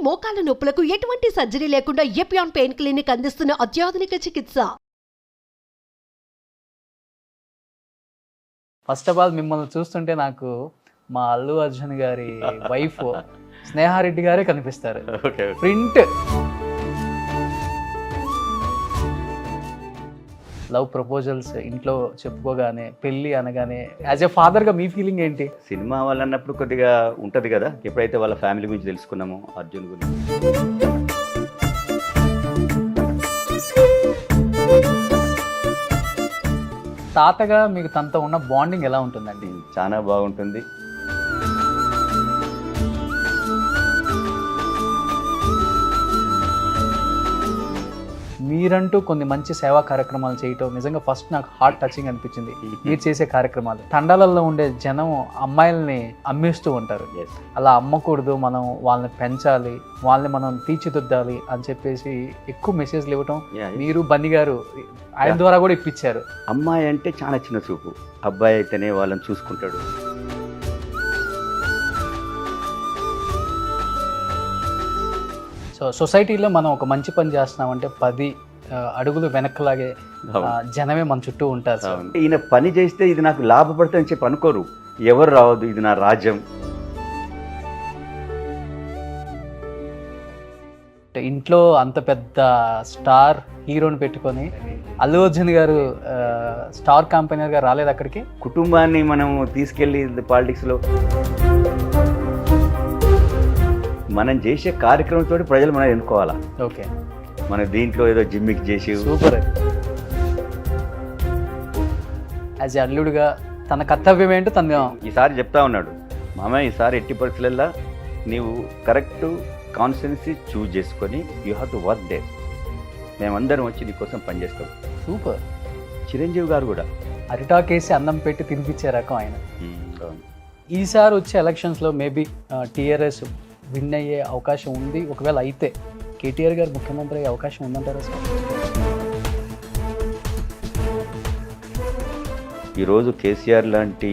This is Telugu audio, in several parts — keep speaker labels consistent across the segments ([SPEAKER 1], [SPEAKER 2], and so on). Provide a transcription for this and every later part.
[SPEAKER 1] మోకాల నొప్పులకు ఎటువంటి సర్జరీ లేకుండా ఎపియాన్ పెయిన్ క్లినిక్ అందిస్తున్న అత్యాధునిక చికిత్స.
[SPEAKER 2] ఫస్ట్ ఆఫ్ ఆల్ మిమ్మల్ని చూస్తుంటే నాకు మా అల్లు అర్జున్ గారి వైఫ్ స్నేహారెడ్డి గారే కనిపిస్తారు. ప్రింట్ లవ్ ప్రపోజల్స్ ఇంట్లో చెప్పుకోగానే, పెళ్ళి అనగానే యాజ్ ఎ ఫాదర్గా మీ ఫీలింగ్ ఏంటి?
[SPEAKER 3] సినిమా వాళ్ళు అన్నప్పుడు కొద్దిగా ఉంటుంది కదా, ఎప్పుడైతే వాళ్ళ ఫ్యామిలీ గురించి తెలుసుకున్నామో, అర్జున్ గురించి.
[SPEAKER 2] తాతగా మీకు తనతో ఉన్న బాండింగ్ ఎలా ఉంటుందండి?
[SPEAKER 3] చాలా బాగుంటుంది.
[SPEAKER 2] మీరంటూ కొన్ని మంచి సేవా కార్యక్రమాలు చేయటం నిజంగా ఫస్ట్ నాకు హార్ట్ టచింగ్ అనిపించింది. మీరు చేసే కార్యక్రమాలు తండాలలో ఉండే జనం అమ్మాయిల్ని అమ్మేస్తూ ఉంటారు. అలా అమ్మకూడదు, మనం వాళ్ళని పెంచాలి, వాళ్ళని మనం తీర్చిదిద్దాలి అని చెప్పేసి ఎక్కువ మెసేజ్లు ఇవ్వటం మీరు బన్నీ గారు ఆయన ద్వారా కూడా ఇప్పించారు.
[SPEAKER 3] అమ్మాయి అంటే చాలా చిన్న చూపు, అబ్బాయి అయితేనే వాళ్ళని చూసుకుంటాడు.
[SPEAKER 2] సో సొసైటీలో మనం ఒక మంచి పని చేస్తున్నామంటే 10 అడుగులు వెనక్కలాగే జనమే మన చుట్టూ ఉంటారు.
[SPEAKER 3] ఈయన పని చేస్తే ఇది నాకు లాభపడుతుందని చెప్పి అనుకోరు, ఎవరు రావద్దు, ఇది నా రాజ్యం.
[SPEAKER 2] ఇంట్లో అంత పెద్ద స్టార్ హీరోని పెట్టుకొని అల్లు అర్జున్ గారు స్టార్ కంపెనీగా రాలేదు అక్కడికి.
[SPEAKER 3] కుటుంబాన్ని మనం తీసుకెళ్ళి పాలిటిక్స్లో మనం చేసే కార్యక్రమంతో ప్రజలు మనం ఎన్నుకోవాలా.
[SPEAKER 2] ఓకే,
[SPEAKER 3] మన దీంట్లో ఏదో జిమ్మిక్ చేసి
[SPEAKER 2] సూపర్. యాజ్ ఎ అల్లుడుగా తన కర్తవ్యం ఏంటో తను
[SPEAKER 3] ఈసారి చెప్తా ఉన్నాడు, మామయ్య ఈసారి ఎట్టి పరిస్థితులలో నీవు కరెక్ట్ కాన్స్టిట్యున్సీ చూజ్ చేసుకొని you have to work day, మేమందరం వచ్చి నీకోసం పనిచేస్తాం.
[SPEAKER 2] సూపర్.
[SPEAKER 3] చిరంజీవి గారు కూడా
[SPEAKER 2] అరిటాకేసి అన్నం పెట్టి తినిపించే రకం ఆయన. ఈసారి వచ్చే ఎలక్షన్స్లో మేబీ టీఆర్ఎస్ విన్ అయ్యే అవకాశం ఉంది. ఒకవేళ అయితే కేటీఆర్ గారు ముఖ్యమంత్రి అయ్యే అవకాశం ఉందంటారా సార్?
[SPEAKER 3] ఈరోజు కేసీఆర్ లాంటి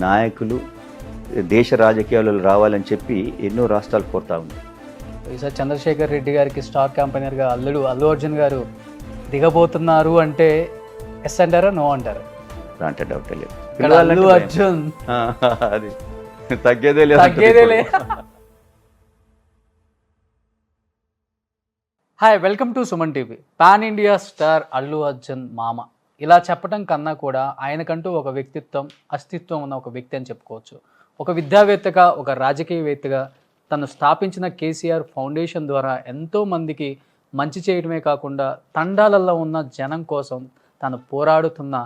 [SPEAKER 3] నాయకులు దేశ రాజకీయాలలో రావాలని చెప్పి ఎన్నో రాష్ట్రాలు కోరుతా ఉన్నాయి.
[SPEAKER 2] ఈసారి చంద్రశేఖర్ రెడ్డి గారికి స్టార్ క్యాంపెయినర్గా అల్లు అర్జున్ గారు దిగబోతున్నారు అంటే ఎస్ అంటారా, నో అంటారా?
[SPEAKER 3] అంటే డౌటే లేదు.
[SPEAKER 2] అల్లు అర్జున్
[SPEAKER 3] అది తగ్గేదే లేదు.
[SPEAKER 2] Hi, welcome to Suman TV. Pan India star Allu Arjun మామ ఇలా చెప్పడం కన్నా కూడా ఆయనకంటూ ఒక వ్యక్తిత్వం, అస్తిత్వం ఉన్న ఒక వ్యక్తి అని చెప్పుకోవచ్చు. ఒక విద్యావేత్తగా, ఒక రాజకీయవేత్తగా తను స్థాపించిన కేసీఆర్ ఫౌండేషన్ ద్వారా ఎంతోమందికి మంచి చేయడమే కాకుండా తండాలలో ఉన్న జనం కోసం తను పోరాడుతున్న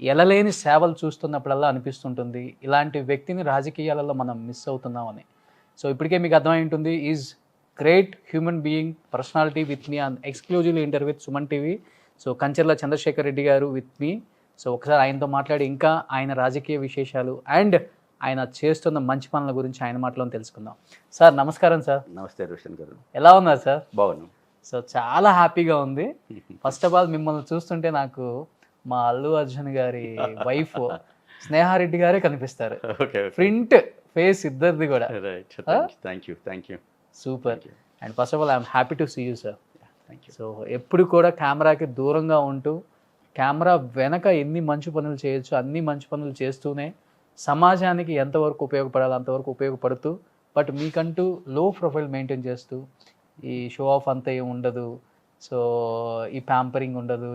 [SPEAKER 2] ఎలలేని సేవలు చూస్తున్నప్పుడల్లా అనిపిస్తుంటుంది ఇలాంటి వ్యక్తిని రాజకీయాలలో మనం మిస్ అవుతున్నామని. సో ఇప్పటికే మీకు అర్థమై ఉంటుంది, is great human being personality with me and exclusively inter with Suman TV. So Kancherla Chandrasekhar Reddy గారు విత్ మీ. సో ఒకసారి ఆయనతో మాట్లాడి ఇంకా ఆయన రాజకీయ విశేషాలు అండ్ ఆయన చేస్తున్న మంచి పనుల గురించి ఆయన మాటలో తెలుసుకుందాం. సార్ నమస్కారం. సార్
[SPEAKER 3] నమస్తే రోషన్ గారు,
[SPEAKER 2] ఎలా ఉన్నారు సార్?
[SPEAKER 3] బాగున్నాం.
[SPEAKER 2] సో చాలా హ్యాపీగా ఉంది. ఫస్ట్ ఆఫ్ ఆల్ మిమ్మల్ని చూస్తుంటే నాకు మా అల్లు అర్జున్ గారి వైఫ్ స్నేహారెడ్డి గారే కనిపిస్తారు. ప్రింట్ ఫేస్ ఇద్దరిది కూడా.
[SPEAKER 3] Thank you.
[SPEAKER 2] Super. And first of all I'm happy to see you sir. So ఎప్పుడు కూడా కెమెరాకి దూరంగా ఉంటూ కెమెరా వెనక ఎన్ని మంచి పనులు చేయొచ్చు అన్ని మంచి పనులు చేస్తూనే సమాజానికి ఎంతవరకు ఉపయోగపడాలి అంతవరకు ఉపయోగపడుతూ, బట్ మీకంటూ లో ప్రొఫైల్ మెయింటైన్ చేస్తూ ఈ షో ఆఫ్ అంతా ఏమి ఉండదు, సో ఈ ప్యాంపరింగ్ ఉండదు,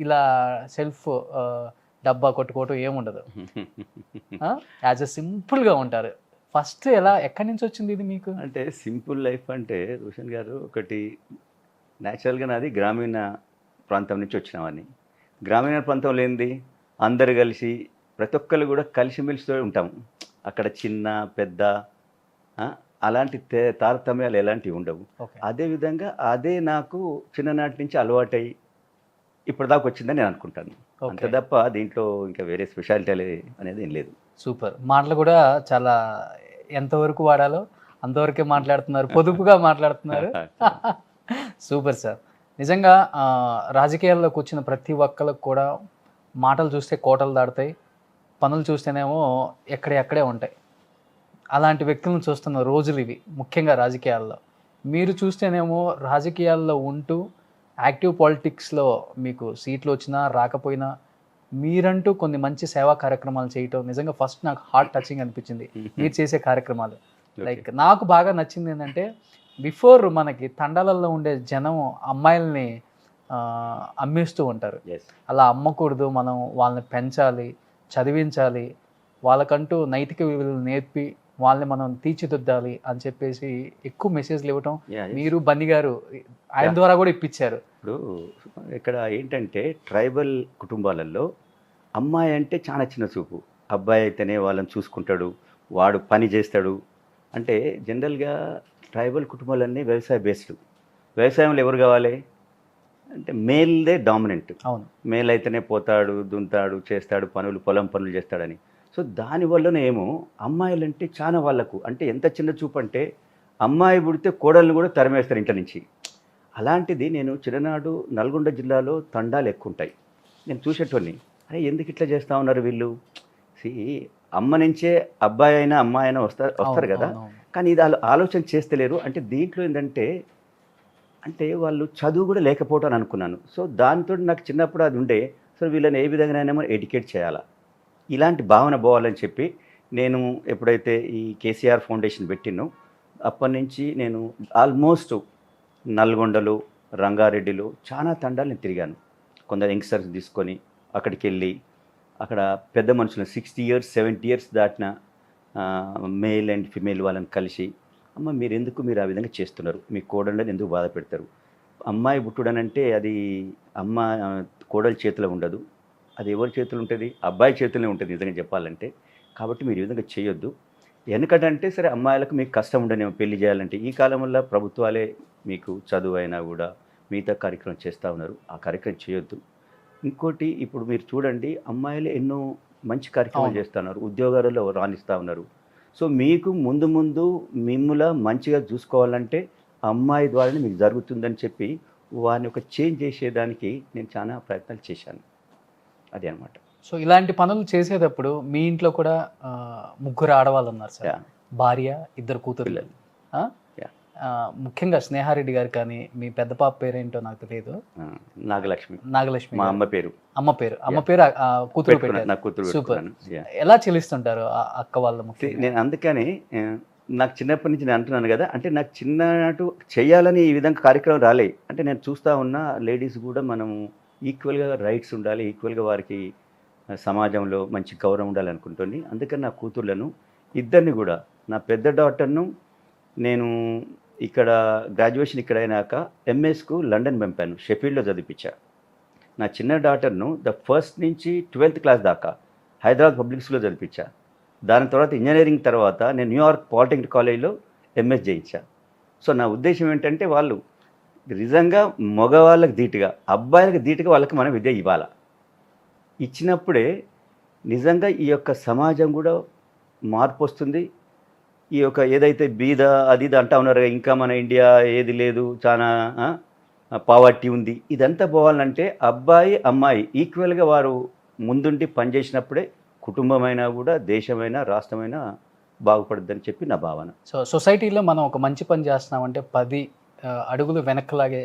[SPEAKER 2] ఇలా సెల్ఫ్ డబ్బా కొట్టుకోవటం ఏముండదు, యాజ్ ఎ సింపుల్గా ఉంటారు. ఫస్ట్ ఎక్కడి నుంచి వచ్చింది ఇది మీకు?
[SPEAKER 3] అంటే సింపుల్ లైఫ్ అంటే రోషన్ గారు, ఒకటి న్యాచురల్గా నాది గ్రామీణ ప్రాంతం నుంచి వచ్చినామని. గ్రామీణ ప్రాంతంలో ఏంది, అందరు కలిసి ప్రతి ఒక్కరు కూడా కలిసిమెలిసి ఉంటాము. అక్కడ చిన్న పెద్ద అలాంటి తారతమ్యాలు ఎలాంటివి ఉండవు. అదేవిధంగా అదే నాకు చిన్ననాటి నుంచి అలవాటై ఇప్పటిదాకా వచ్చిందని నేను అనుకుంటాను. అంతే తప్ప దీంట్లో ఇంకా వేరే స్పెషాలిటీ అనేది ఏం లేదు.
[SPEAKER 2] సూపర్. మాటలు కూడా చాలా ఎంతవరకు వాడాలో అంతవరకే మాట్లాడుతున్నారు, పొదుపుగా మాట్లాడుతున్నారు. Super sir. నిజంగా రాజకీయాల్లోకి వచ్చిన ప్రతి ఒక్కరికి కూడా మాటలు చూస్తే కోటలు దాటుతాయి, పనులు చూస్తేనేమో ఎక్కడే ఉంటాయి. అలాంటి వ్యక్తులను చూస్తున్న రోజులు ఇవి, ముఖ్యంగా రాజకీయాల్లో. మీరు చూస్తేనేమో రాజకీయాల్లో ఉంటూ యాక్టివ్ పాలిటిక్స్లో మీకు సీట్లు వచ్చినా రాకపోయినా మీరంటూ కొన్ని మంచి సేవా కార్యక్రమాలు చేయటం నిజంగా ఫస్ట్ నాకు హార్ట్ టచింగ్ అనిపించింది మీరు చేసే కార్యక్రమాలు. లైక్ నాకు బాగా నచ్చింది ఏంటంటే బిఫోర్ మనకి తండాలలో ఉండే జనం అమ్మాయిల్ని అమ్మేస్తూ ఉంటారు.
[SPEAKER 3] Yes.
[SPEAKER 2] అలా అమ్మకూడదు, మనం వాళ్ళని పెంచాలి, చదివించాలి, వాళ్ళకంటూ నైతిక విలువలు నేర్పి వాళ్ళని మనం తీర్చిదిద్దాలి అని చెప్పేసి ఎక్కువ మెసేజ్లు ఇవ్వటం
[SPEAKER 3] Yeah, yes.
[SPEAKER 2] మీరు బన్నీ గారు ఆయన ద్వారా కూడా ఇప్పించారు.
[SPEAKER 3] ఇప్పుడు ఇక్కడ ఏంటంటే ట్రైబల్ కుటుంబాలలో అమ్మాయి అంటే చాలా చిన్న చూపు, అబ్బాయి అయితేనే వాళ్ళని చూసుకుంటాడు, వాడు పని చేస్తాడు. అంటే జనరల్గా ట్రైబల్ కుటుంబాలన్నీ వ్యవసాయ బేస్డ్. వ్యవసాయంలో ఎవరు కావాలి అంటే మేల్దే డామినెంట్.
[SPEAKER 2] అవును,
[SPEAKER 3] మేల్ అయితేనే పోతాడు, దున్తాడు, చేస్తాడు పనులు, పొలం పనులు చేస్తాడని. సో దానివల్లనే ఏమో అమ్మాయిలంటే చాలా వాళ్ళకు అంటే ఎంత చిన్న చూపు అంటే అమ్మాయి పుడితే కోడల్ని కూడా తరిమేస్తారు ఇంటి నుంచి. అలాంటిది నేను చిన్ననాడు నల్గొండ జిల్లాలో తండాలు ఎక్కువ ఉంటాయి, నేను చూసేటోని. అరే ఎందుకు ఇట్లా చేస్తూ ఉన్నారు వీళ్ళు, అమ్మ నుంచే అబ్బాయి అయినా అమ్మాయి అయినా వస్తారు కదా, కానీ ఇది ఆలోచన చేస్తలేరు. అంటే దీంట్లో ఏంటంటే అంటే వాళ్ళు చదువు కూడా లేకపోవటం అని అనుకున్నాను. సో దాంతో నాకు చిన్నప్పుడు అది ఉండే, సో వీళ్ళని ఏ విధంగానైనా ఎడ్యుకేట్ చేయాలా, ఇలాంటి భావన పోవాలని చెప్పి నేను ఎప్పుడైతే ఈ కేసీఆర్ ఫౌండేషన్ పెట్టినో అప్పటి నుంచి నేను ఆల్మోస్ట్ నల్గొండలో, రంగారెడ్డిలో చాలా తండాలు నేను తిరిగాను. కొందరు యంగ్స్టర్స్ తీసుకొని అక్కడికి వెళ్ళి అక్కడ పెద్ద మనుషులు 60 years 70 years దాటిన మేల్ అండ్ ఫిమేల్ వాళ్ళని కలిసి, అమ్మ మీరు ఆ విధంగా చేస్తున్నారు, మీ కోడళ్ళని ఎందుకు బాధ పెడతారు, అమ్మాయి పుట్టుడనంటే అది అమ్మ కోడల చేతిలో ఉండదు, అది ఎవరి చేతిలో ఉంటుంది, అబ్బాయి చేతిలోనే ఉంటుంది నిజంగా చెప్పాలంటే. కాబట్టి మీరు ఈ విధంగా చేయొద్దు. ఎందుకంటే సరే అమ్మాయిలకు మీకు కష్టం ఉండనేమో పెళ్లి చేయాలంటే, ఈ కాలంలో ప్రభుత్వాలే మీకు చదువు అయినా కూడా మిగతా కార్యక్రమం చేస్తూ ఉన్నారు, ఆ కార్యక్రమం చేయొద్దు. ఇంకోటి ఇప్పుడు మీరు చూడండి, అమ్మాయిలు ఎన్నో మంచి కార్యక్రమాలు చేస్తున్నారు, ఉద్యోగాలలో రాణిస్తూ ఉన్నారు. సో మీకు ముందు మిమ్ముల మంచిగా చూసుకోవాలంటే అమ్మాయి ద్వారానే మీకు జరుగుతుందని చెప్పి వారిని ఒక చేంజ్ చేసేదానికి నేను చాలా ప్రయత్నాలు చేశాను. అదే అనమాట.
[SPEAKER 2] సో ఇలాంటి పనులు చేసేటప్పుడు మీ ఇంట్లో కూడా ముగ్గురు ఆడవాళ్ళు ఉన్నారు సార్, భార్య, 2 కూతురు. ముఖ్యంగా స్నేహారెడ్డి గారు కానీ, మీ పెద్ద పాప పేరేంటో నాకు తెలియదు, నాగలక్ష్మి
[SPEAKER 3] మా అమ్మ పేరు
[SPEAKER 2] కూతురు పెట్టారు. సూపర్. ఎలా చెల్లిస్తుంటారు అక్క వాళ్ళ?
[SPEAKER 3] నేను అందుకని నాకు చిన్నప్పటి నుంచి నేను అంటున్నాను కదా, అంటే నాకు చిన్ననాటు చేయాలని ఈ విధంగా కార్యక్రమం రాలే. అంటే నేను చూస్తూ ఉన్న లేడీస్ కూడా మనము ఈక్వల్గా రైట్స్ ఉండాలి, ఈక్వల్గా వారికి సమాజంలో మంచి గౌరవం ఉండాలి అనుకుంటుంది. అందుకని నా కూతుర్లను 2 కూడా, నా పెద్ద డాటర్ను నేను ఇక్కడ గ్రాడ్యుయేషన్ ఇక్కడ అయినాక ఎంఎస్కు లండన్ పంపాను, షెఫీల్డ్లో చదివించా. నా చిన్న డాటర్ను ఫస్ట్ నుంచి 12th క్లాస్ దాకా హైదరాబాద్ పబ్లిక్ స్కూల్లో చదివించా. దాని తర్వాత ఇంజనీరింగ్ తర్వాత నేను న్యూయార్క్ పాలిటెక్నిక్ కాలేజ్లో ఎంఎస్ చేయించా. సో నా ఉద్దేశం ఏంటంటే వాళ్ళు నిజంగా మగవాళ్ళకి ధీటుగా, అబ్బాయిలకు ధీటుగా వాళ్ళకి మనం విద్య ఇవ్వాలి. ఇచ్చినప్పుడే నిజంగా ఈ యొక్క సమాజం కూడా మార్పు వస్తుంది. ఈ యొక్క ఏదైతే బీద అది ఇది అంటా ఉన్నారు, ఇంకా మన ఇండియా ఏది లేదు, చాలా పావర్టీ ఉంది, ఇదంతా పోవాలంటే అబ్బాయి అమ్మాయి ఈక్వల్గా వారు ముందుండి పనిచేసినప్పుడే కుటుంబమైనా కూడా దేశమైనా రాష్ట్రమైనా బాగుపడుద్దని చెప్పి నా భావన.
[SPEAKER 2] సో సొసైటీలో మనం ఒక మంచి పని చేస్తున్నామంటే 10 అడుగులు వెనక్లాగే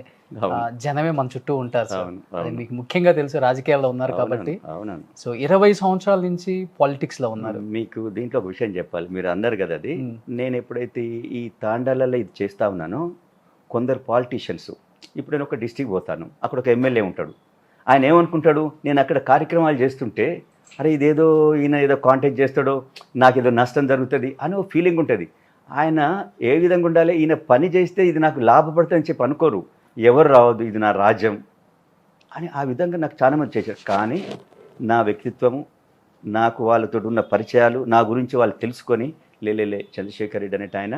[SPEAKER 2] జనమే మన చుట్టూ ఉంటారు సార్. అది మీకు ముఖ్యంగా తెలుసు, రాజకీయాల్లో ఉన్నారు కాబట్టి. సో 20 సంవత్సరాల నుంచి పాలిటిక్స్లో ఉన్నారు.
[SPEAKER 3] మీకు దీంట్లో ఒక విషయం చెప్పాలి, మీరు అన్నారు కదా అది, నేను ఎప్పుడైతే ఈ తాండాలలో ఇది చేస్తా ఉన్నానో కొందరు పాలిటీషియన్స్, ఇప్పుడు నేను ఒక డిస్ట్రిక్ట్ పోతాను, అక్కడ ఒక ఎమ్మెల్యే ఉంటాడు, ఆయన ఏమనుకుంటాడు, నేను అక్కడ కార్యక్రమాలు చేస్తుంటే అరే ఇదేదో ఈయన ఏదో కాంటాక్ట్ చేస్తాడో నాకు ఏదో నష్టం జరుగుతుంది అని ఒక ఫీలింగ్ ఉంటుంది. ఆయన ఏ విధంగా ఉండాలి, ఈయన పని చేస్తే ఇది నాకు లాభపడుతుందని చెప్పి అనుకోరు, ఎవరు రావద్దు, ఇది నా రాజ్యం అని ఆ విధంగా నాకు చాలా మంది చేశారు. కానీ నా వ్యక్తిత్వము, నాకు వాళ్ళతో ఉన్న పరిచయాలు, నా గురించి వాళ్ళు తెలుసుకొని లేలే చంద్రశేఖర్ రెడ్డి అనేటి ఆయన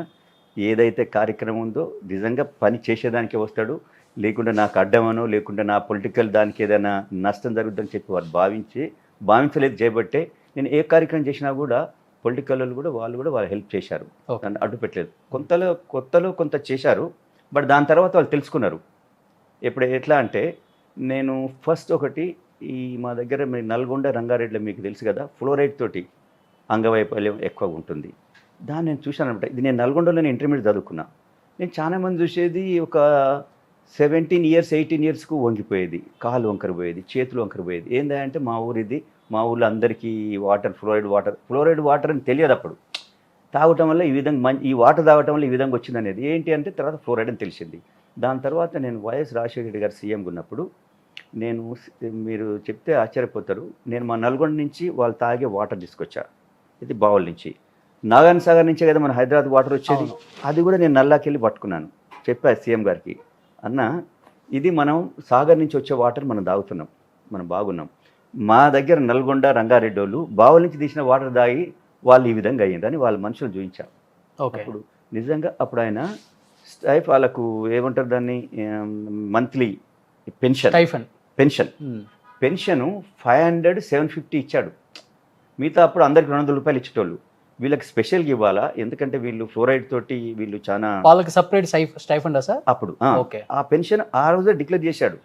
[SPEAKER 3] ఏదైతే కార్యక్రమం ఉందో నిజంగా పని చేసేదానికే వస్తాడు, లేకుంటే నాకు అడ్డమనో లేకుంటే నా పొలిటికల్ దానికి ఏదైనా నష్టం జరుగుతుందని చెప్పి వారు భావించలేదు చేయబట్టే నేను ఏ కార్యక్రమం చేసినా కూడా పొలిటికల్ వాళ్ళు కూడా వాళ్ళు హెల్ప్ చేశారు, దాన్ని అడ్డు పెట్టలేదు. కొత్తలో కొంత చేశారు, బట్ దాని తర్వాత వాళ్ళు తెలుసుకున్నారు. ఇప్పుడు ఎట్లా అంటే నేను ఫస్ట్ ఒకటి ఈ మా దగ్గర మీ నల్గొండ రంగారెడ్డిలో మీకు తెలుసు కదా, ఫ్లోరైడ్ తోటి అంగవైఫల్యం ఎక్కువగా ఉంటుంది. దాన్ని నేను చూశాను అనమాట. ఇది నేను నల్గొండలో ఇంటర్మీడియట్ చదువుకున్నా, నేను చాలా మంది చూసేది ఒక 17 ఇయర్స్ 18 ఇయర్స్కు వంగిపోయేది, కాలు వంకర పోయేది, చేతులు వంకర పోయేది. ఏంటంటే మా ఊరిది, మా ఊళ్ళో అందరికీ ఫ్లోరైడ్ వాటర్ అని తెలియదు అప్పుడు. తాగటం వల్ల ఈ విధంగా ఈ వాటర్ తాగటం వల్ల ఈ విధంగా వచ్చింది అనేది ఏంటి అంటే తర్వాత ఫ్లోరైడ్ అని తెలిసింది. దాని తర్వాత నేను వైఎస్ రాజశేఖర రెడ్డి గారు సీఎంగా ఉన్నప్పుడు నేను, మీరు చెప్తే ఆశ్చర్యపోతారు, నేను మా నల్గొండ నుంచి వాళ్ళు తాగే వాటర్ తీసుకొచ్చా. ఇది బావుల నుంచి, నాగార్జున సాగర్ నుంచే కదా మన హైదరాబాద్ వాటర్ వచ్చేది. అది కూడా నేను నల్లాకెళ్ళి పట్టుకున్నాను. చెప్పా సీఎం గారికి, అన్న ఇది మనం సాగర్ నుంచి వచ్చే వాటర్ మనం తాగుతున్నాం, మనం బాగున్నాం. మా దగ్గర నల్గొండ రంగారెడ్డి వాళ్ళు బావుల నుంచి తీసిన వాటర్ తాగి వాళ్ళు ఈ విధంగా అయ్యిందని వాళ్ళ మనుషులు చూపించారు. అప్పుడు నిజంగా అప్పుడు ఆయన వాళ్ళకు ఏమంటారు దాన్ని, మంత్లీ పెన్షన్ 500 750 ఇచ్చాడు. మిగతా అప్పుడు అందరికి 200 రూపాయలు ఇచ్చేటోళ్ళు. వీళ్ళకి స్పెషల్గా ఇవ్వాలా, ఎందుకంటే వీళ్ళు ఫ్లోరైడ్ తోటి వీళ్ళు చాలా
[SPEAKER 2] వాళ్ళకి సపరేట్ స్టైఫండా సార్ అప్పుడు.
[SPEAKER 3] ఆ పెన్షన్ ఆ రోజే డిక్లేర్ చేశాడు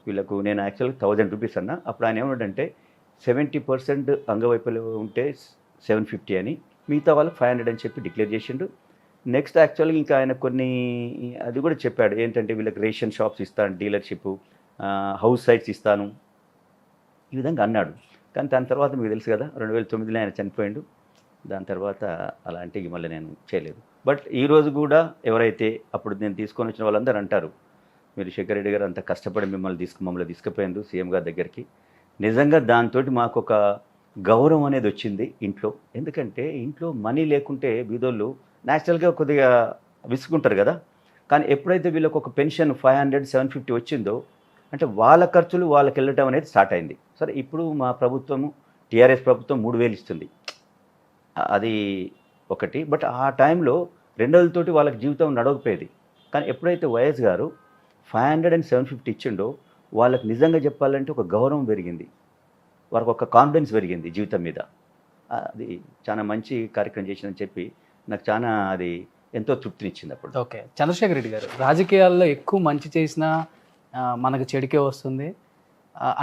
[SPEAKER 3] వీళ్ళకు. నేను యాక్చువల్గా 1000 రూపీస్ అన్నా. అప్పుడు ఆయన ఏమన్నాడంటే 70% అంగవైపులు ఉంటే 750 అని, మిగతా వాళ్ళకి 500 అని చెప్పి డిక్లేర్ చేసిండు. నెక్స్ట్ యాక్చువల్గా ఇంకా ఆయన కొన్ని అది కూడా చెప్పాడు, ఏంటంటే వీళ్ళకి రేషన్ షాప్స్ ఇస్తాను, డీలర్షిప్, హౌస్ సైట్స్ ఇస్తాను, ఈ విధంగా అన్నాడు. కానీ దాని తర్వాత మీకు తెలుసు కదా 2009లో ఆయన చనిపోయిండు. దాని తర్వాత అలాంటివి మళ్ళీ నేను చేయలేదు. బట్ ఈరోజు కూడా ఎవరైతే అప్పుడు నేను తీసుకొని వచ్చిన వాళ్ళందరూ అంటారు, మీరు శేఖర్ రెడ్డి గారు అంత కష్టపడి మమ్మల్ని తీసుకుపోయిండు సీఎం గారి దగ్గరికి. నిజంగా దాంతో మాకు ఒక గౌరవం అనేది వచ్చింది ఇంట్లో. ఎందుకంటే ఇంట్లో మనీ లేకుంటే బీదోళ్ళు న్యాచురల్గా కొద్దిగా విసుకుంటారు కదా. కానీ ఎప్పుడైతే వీళ్ళకి ఒక పెన్షన్ 500 750 వచ్చిందో అంటే వాళ్ళ ఖర్చులు వాళ్ళకి వెళ్ళటం అనేది స్టార్ట్ అయింది. సరే ఇప్పుడు మా ప్రభుత్వము టీఆర్ఎస్ ప్రభుత్వం 3000 ఇస్తుంది, అది ఒకటి. బట్ ఆ టైంలో 200 వాళ్ళకి జీవితం నడవకపోయేది. కానీ ఎప్పుడైతే వైఎస్ గారు 500 and 750 ఇచ్చిండో వాళ్ళకి నిజంగా చెప్పాలంటే ఒక గౌరవం పెరిగింది, వాళ్ళకి ఒక కాన్ఫిడెన్స్ పెరిగింది జీవితం మీద. అది చాలా మంచి కార్యక్రమం చేసిందని చెప్పి నాకు చాలా అది ఎంతో తృప్తినిచ్చింది అప్పుడు.
[SPEAKER 2] ఓకే, చంద్రశేఖర్ రెడ్డి గారు రాజకీయాల్లో ఎక్కువ మంచి చేసినా మనకు చెడుకే వస్తుంది